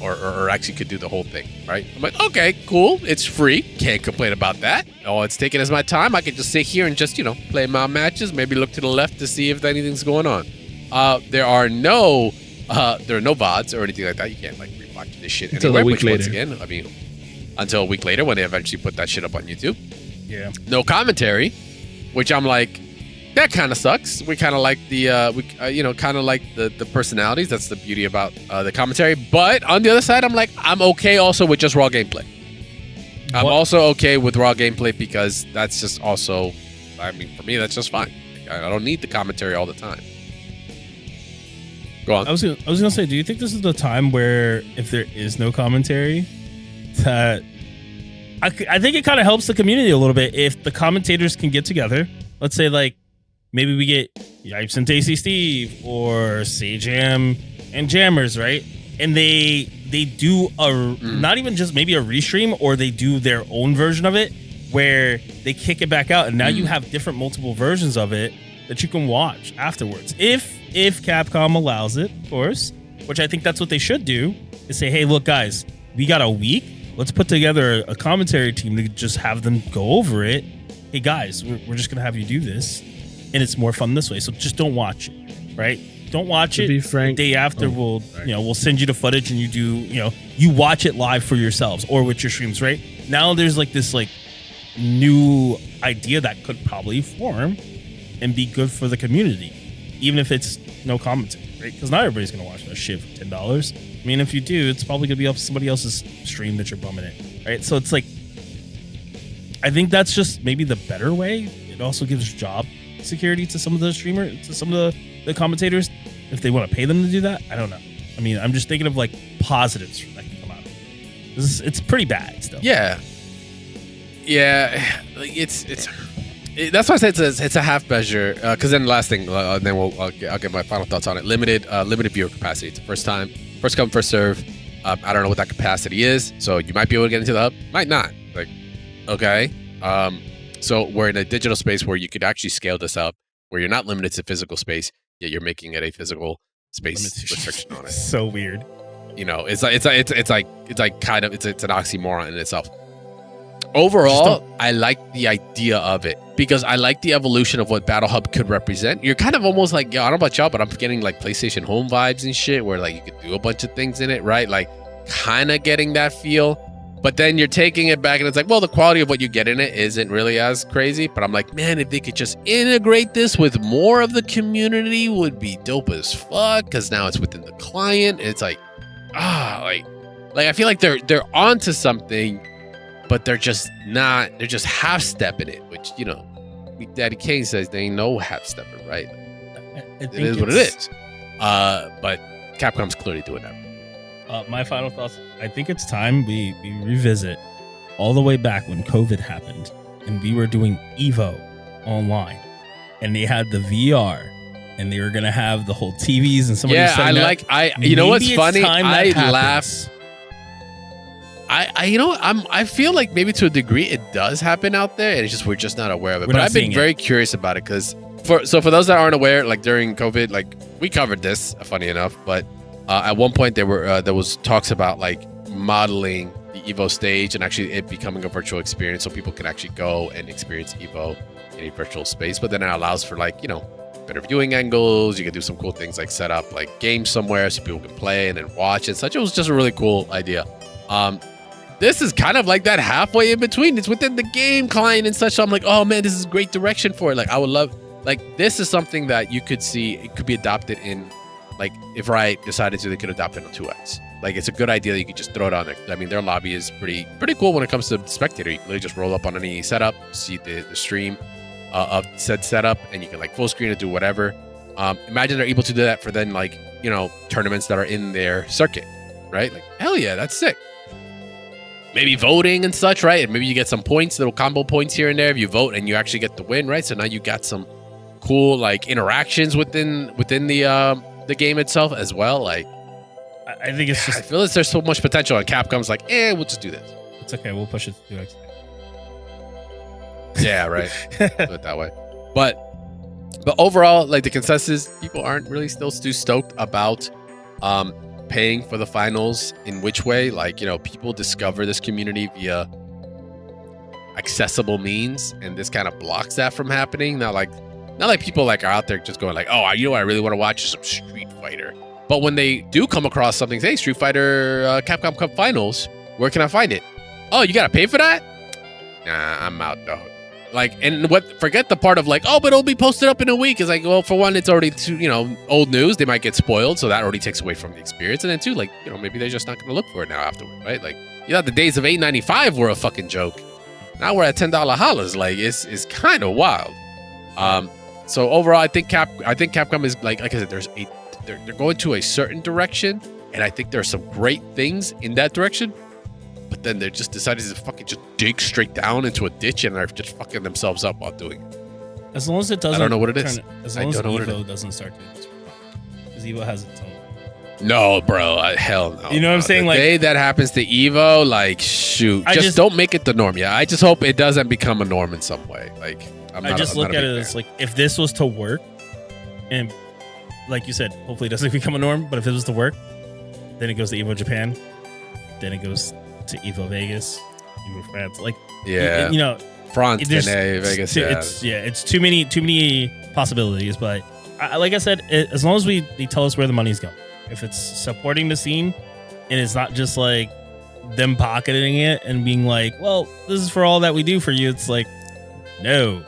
or actually could do the whole thing, right? I'm like, okay, cool, it's free, can't complain about that. All it's taking is my time. I can just sit here and just play my matches, maybe look to the left to see if anything's going on. There are no VODs or anything like that. You can't rewatch this shit until anywhere. a week later. Once again, I mean, until a week later when they eventually put that shit up on YouTube. Yeah. No commentary, which I'm like, that kind of sucks. We kind of like the personalities. That's the beauty about the commentary. But on the other side, I'm like, I'm okay also with just raw gameplay. I'm also okay with raw gameplay because that's just also, I mean, for me, that's just fine. I don't need the commentary all the time. Go on. I was gonna say, do you think this is the time where if there is no commentary, that I think it kind of helps the community a little bit if the commentators can get together. Let's say maybe we get Yipes and Tasty Steve or Sajam and Jammers, right? And they do not even just maybe a restream, or they do their own version of it where they kick it back out, and now you have different multiple versions of it that you can watch afterwards. If Capcom allows it, of course, which I think that's what they should do, is say, hey, look, guys, we got a week. Let's put together a commentary team to just have them go over it. Hey, guys, we're just going to have you do this, and it's more fun this way. So just don't watch it, right? Don't watch it. To be frank, the day after, we'll send you the footage, and you watch it live for yourselves or with your streams, right? Now there's this new idea that could probably form and be good for the community, even if it's no commentary, right? Because not everybody's gonna watch that shit for $10. I mean, if you do, it's probably gonna be up somebody else's stream that you're bumming it, right? So it's I think that's just maybe the better way. It also gives job security to some of the streamers, to some of the commentators, if they want to pay them to do that. I don't know. I mean, I'm just thinking of positives that can come out of it. It's pretty bad still. Yeah. That's why I said it's a half measure. Because then the last thing, then I'll get my final thoughts on it. Limited viewer capacity. It's the first time, first come, first serve. I don't know what that capacity is, so you might be able to get into the hub, might not. Okay. So we're in a digital space where you could actually scale this up. where you're not limited to physical space, yet you're making it a physical space restriction on it. So weird. You know, it's an oxymoron in itself. Overall, I like the idea of it because I like the evolution of what Battle Hub could represent. You're kind of almost like, yo, I don't know about y'all, but I'm getting like PlayStation Home vibes and shit where like you could do a bunch of things in it, right? Like kind of getting that feel. But then you're taking it back and it's like, well, the quality of what you get in it isn't really as crazy. But I'm like, man, if they could just integrate this with more of the community would be dope as fuck. Because now it's within the client. It's like, like I feel like they're onto something, but they're just not. They're just half stepping it, which, you know, Daddy Kane says they ain't no half stepping, right? It is what it is. But Capcom's clearly doing that. My final thoughts. I think it's time we revisit all the way back when COVID happened and we were doing Evo online and they had the VR and they were going to have the whole TVs and somebody was saying you know what's funny? I laugh. I feel like maybe to a degree it does happen out there and it's just, we're just not aware of it. But I've been very curious about it because for those that aren't aware, like during COVID, like we covered this, funny enough, but at one point there was talks about like modeling the Evo stage and actually it becoming a virtual experience so people can actually go and experience Evo in a virtual space. But then it allows for like, you know, better viewing angles. You can do some cool things like set up like games somewhere so people can play and then watch and such. It was just a really cool idea. This is kind of like that halfway in between. It's within the game client and such. So I'm like, oh man, this is great direction for it. Like I would love, like this is something that you could see, it could be adopted in, like if Riot decided to, they could adopt it on 2X. Like it's a good idea that you could just throw it on there. I mean, their lobby is pretty cool when it comes to spectator. You can literally just roll up on any setup, see the stream of said setup, and you can like full screen it, do whatever. Imagine they're able to do that for then like, you know, tournaments that are in their circuit, right? Like hell yeah, that's sick. Maybe voting and such, right? And maybe you get some points, little combo points here and there if you vote and you actually get the win, right? So now you got some cool like interactions within the game itself as well. Like I think it's just, I feel like there's so much potential and Capcom's like, we'll just do this. It's okay, we'll push it to 2X. Yeah, right. Do it that way. But overall, like the consensus, people aren't really still too stoked about paying for the finals. In which way? Like, you know, people discover this community via accessible means, and this kind of blocks that from happening. Not like people like are out there just going like, oh, you know what I really want to watch is some Street Fighter. But when they do come across something, say Street Fighter Capcom Cup Finals, where can I find it? Oh, you gotta pay for that? Nah, I'm out, dog. Like, and forget the part of like, oh, but it'll be posted up in a week. It's like, well, for one, it's already too, you know, old news. They might get spoiled, so that already takes away from the experience. And then two, like, you know, maybe they're just not gonna look for it now afterward, right? Like, you know, the days of $8.95 were a fucking joke. Now we're at $10 hollers. Like, it's kind of wild. So overall, I think Capcom is like I said, they're going to a certain direction, and I think there are some great things in that direction. But then they just decided to fucking just dig straight down into a ditch and are just fucking themselves up while doing it. As long as it doesn't, I don't know what it is. As long as Evo doesn't start to, because Evo has its own. No, bro, hell no. You know what I'm saying? The like day that happens to Evo, like shoot, just don't make it the norm. Yeah, I just hope it doesn't become a norm in some way. Like I just look at it as like if this was to work, and like you said, hopefully it doesn't become a norm. But if it was to work, then it goes to Evo Japan, then it goes to Evo Vegas, Evo France. Like you know, France, Vegas. It's too many possibilities. But like I said, as long as they tell us where the money's going, if it's supporting the scene, and it's not just like them pocketing it and being like, well, this is for all that we do for you. It's like, no,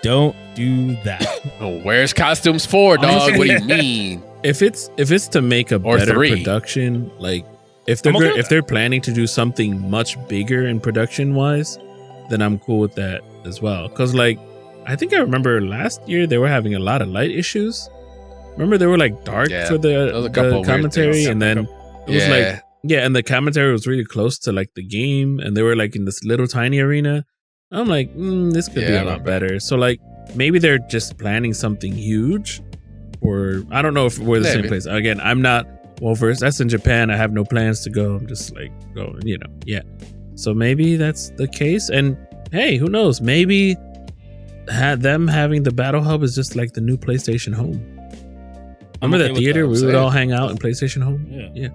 don't do that. Oh, where's costumes for, dog? What do you mean? If it's to make a better production, like if they're planning to do something much bigger in production wise, then I'm cool with that as well. Because like I think I remember last year they were having a lot of light issues. Remember they were like dark for the commentary, and then it was like and the commentary was really close to like the game, and they were like in this little tiny arena. I'm like, this could be a lot better. So like maybe they're just planning something huge, or I don't know if we're the same place. Again, I'm not well versed. That's in Japan. I have no plans to go. I'm just like going, So maybe that's the case. And hey, who knows? Maybe them having the battle hub is just like the new PlayStation Home. Remember okay that with theater? that. We would all hang out in PlayStation Home. Yeah.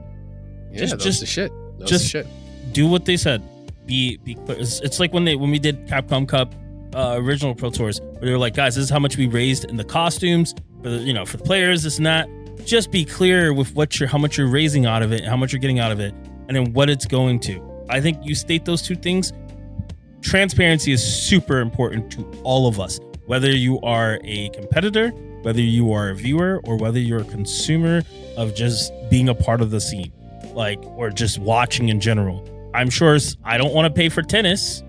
Just the shit. That was just the shit. Do what they said. Be clear. It's like when we did Capcom Cup original Pro Tours, where they were like, guys, this is how much we raised in the costumes for the for the players, this and that. Just be clear with how much you're raising out of it, how much you're getting out of it, and then what it's going to. I think you state those two things. Transparency is super important to all of us, whether you are a competitor, whether you are a viewer, or whether you're a consumer of just being a part of the scene, or just watching in general. I'm sure I don't want to pay for tennis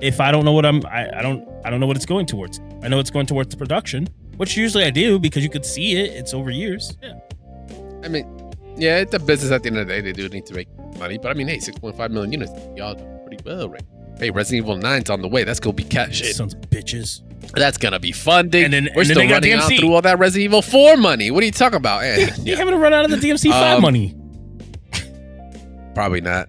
if I don't know what I don't know what it's going towards. I know it's going towards the production, which usually I do because you could see it. It's over years. Yeah. I mean, yeah, it's a business at the end of the day. They do need to make money, but I mean, hey, 6.5 million units, y'all do pretty well, right? Hey, Resident Evil 9's on the way. That's gonna be cash. Sons of bitches. That's gonna be funding. And then, we're still running out through all that Resident Evil 4 money. What are you talking about? You haven't run out of the DMC 5 money. Probably not.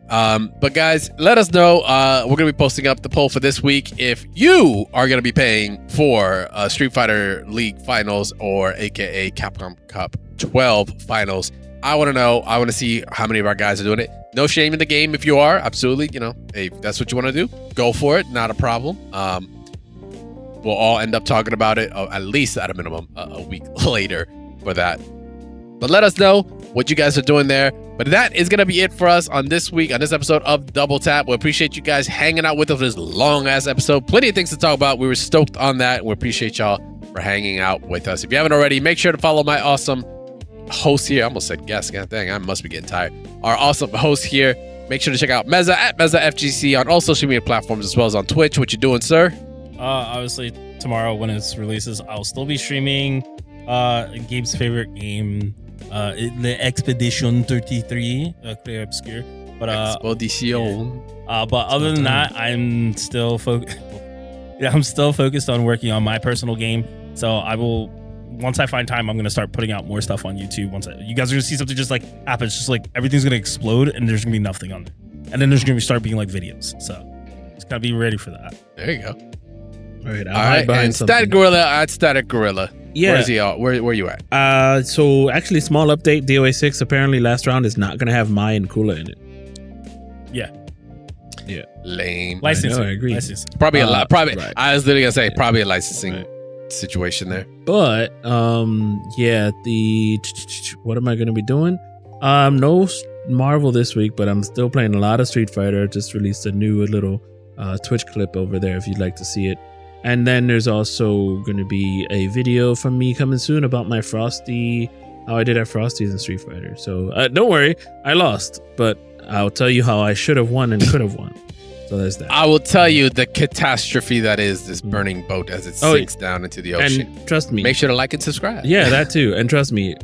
But guys, let us know. We're gonna be posting up the poll for this week. If you are gonna be paying for Street Fighter League Finals or AKA Capcom Cup 12 Finals, I want to know. I want to see how many of our guys are doing it. No shame in the game if you are. Absolutely, hey, if that's what you want to do, go for it. Not a problem. We'll all end up talking about it at least at a minimum a week later for that. But let us know what you guys are doing there. But that is going to be it for us on this episode of Double Tap. We appreciate you guys hanging out with us for this long-ass episode. Plenty of things to talk about. We were stoked on that. We appreciate y'all for hanging out with us. If you haven't already, make sure to follow my awesome host here. I almost said guest. God dang, I must be getting tired. Our awesome host here. Make sure to check out Meza at MezaFGC on all social media platforms as well as on Twitch. What you doing, sir? Obviously, tomorrow when it releases, I'll still be streaming Gabe's favorite game, the Expedition 33, Clear Obscure. But Expedition. But other than that, I'm still focused. I'm still focused on working on my personal game. So I will, once I find time, I'm gonna start putting out more stuff on YouTube. You guys are gonna see something just like happen. It's just like everything's gonna explode, and there's gonna be nothing on there, and then there's gonna start being like videos. So just gotta be ready for that. There you go. All right, and Static Gorilla at Static Gorilla. Yeah. Where's he at? Where you at? So actually, small update. DOA 6 apparently last round is not gonna have Mai and Kula in it. Yeah. Lame. Licensing. I agree. Licensing. Probably a lot. Probably. Right. I was literally gonna say probably a licensing situation there. But yeah, what am I gonna be doing? No Marvel this week, but I'm still playing a lot of Street Fighter. Just released a new little Twitch clip over there if you'd like to see it. And then there's also going to be a video from me coming soon about my Frosty, how I did at Frosty's in Street Fighter. So don't worry, I lost, but I'll tell you how I should have won and could have won. So there's that. I will tell you the catastrophe that is this burning boat as it sinks down into the ocean. And trust me. Make sure to like and subscribe. Yeah, that too. And trust me,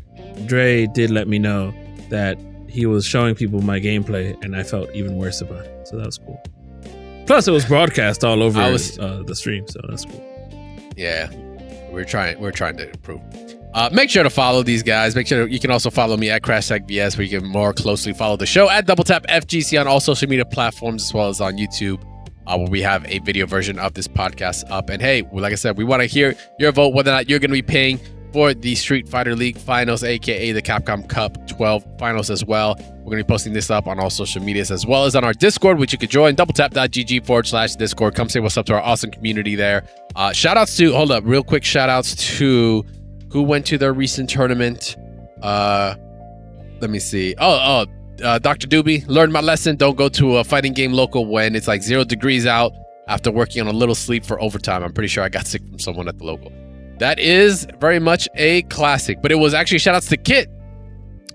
Dre did let me know that he was showing people my gameplay, and I felt even worse about it. So that was cool. Plus, it was broadcast all over the stream, so that's cool. Yeah, we're trying to improve. Make sure to follow these guys. Make sure you can also follow me at CrashTagVS, where you can more closely follow the show at DoubleTapFGC on all social media platforms as well as on YouTube, where we have a video version of this podcast up. And hey, like I said, we want to hear your vote whether or not you're going to be paying for the Street Fighter League Finals, aka the Capcom Cup 12 Finals as well. We're going to be posting this up on all social medias as well as on our Discord, which you could join, doubletap.gg/Discord. Come say what's up to our awesome community there. Shout-outs to, hold up, real quick shout-outs to who went to their recent tournament. Let me see. Dr. Doobie, learned my lesson. Don't go to a fighting game local when it's like 0 degrees out after working on a little sleep for overtime. I'm pretty sure I got sick from someone at the local. That is very much a classic, but it was actually shout-outs to Kit,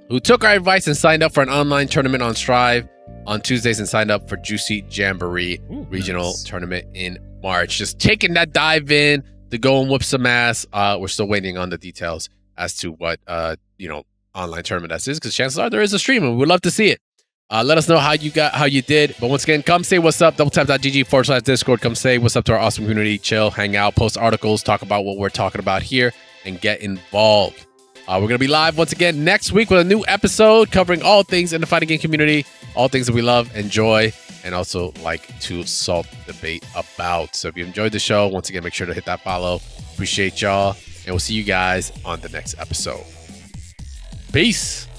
who took our advice and signed up for an online tournament on Strive on Tuesdays and signed up for Juicy Jamboree regional tournament in March. Just taking that dive in to go and whip some ass. We're still waiting on the details as to what online tournament that is, because chances are there is a stream and we'd love to see it. Let us know how you did. But once again, come say what's up. Doubletap.gg/Discord. Come say what's up to our awesome community. Chill, hang out, post articles, talk about what we're talking about here, and get involved. We're going to be live once again next week with a new episode covering all things in the fighting game community, all things that we love, enjoy, and also like to salt debate about. So if you enjoyed the show, once again, make sure to hit that follow. Appreciate y'all, and we'll see you guys on the next episode. Peace.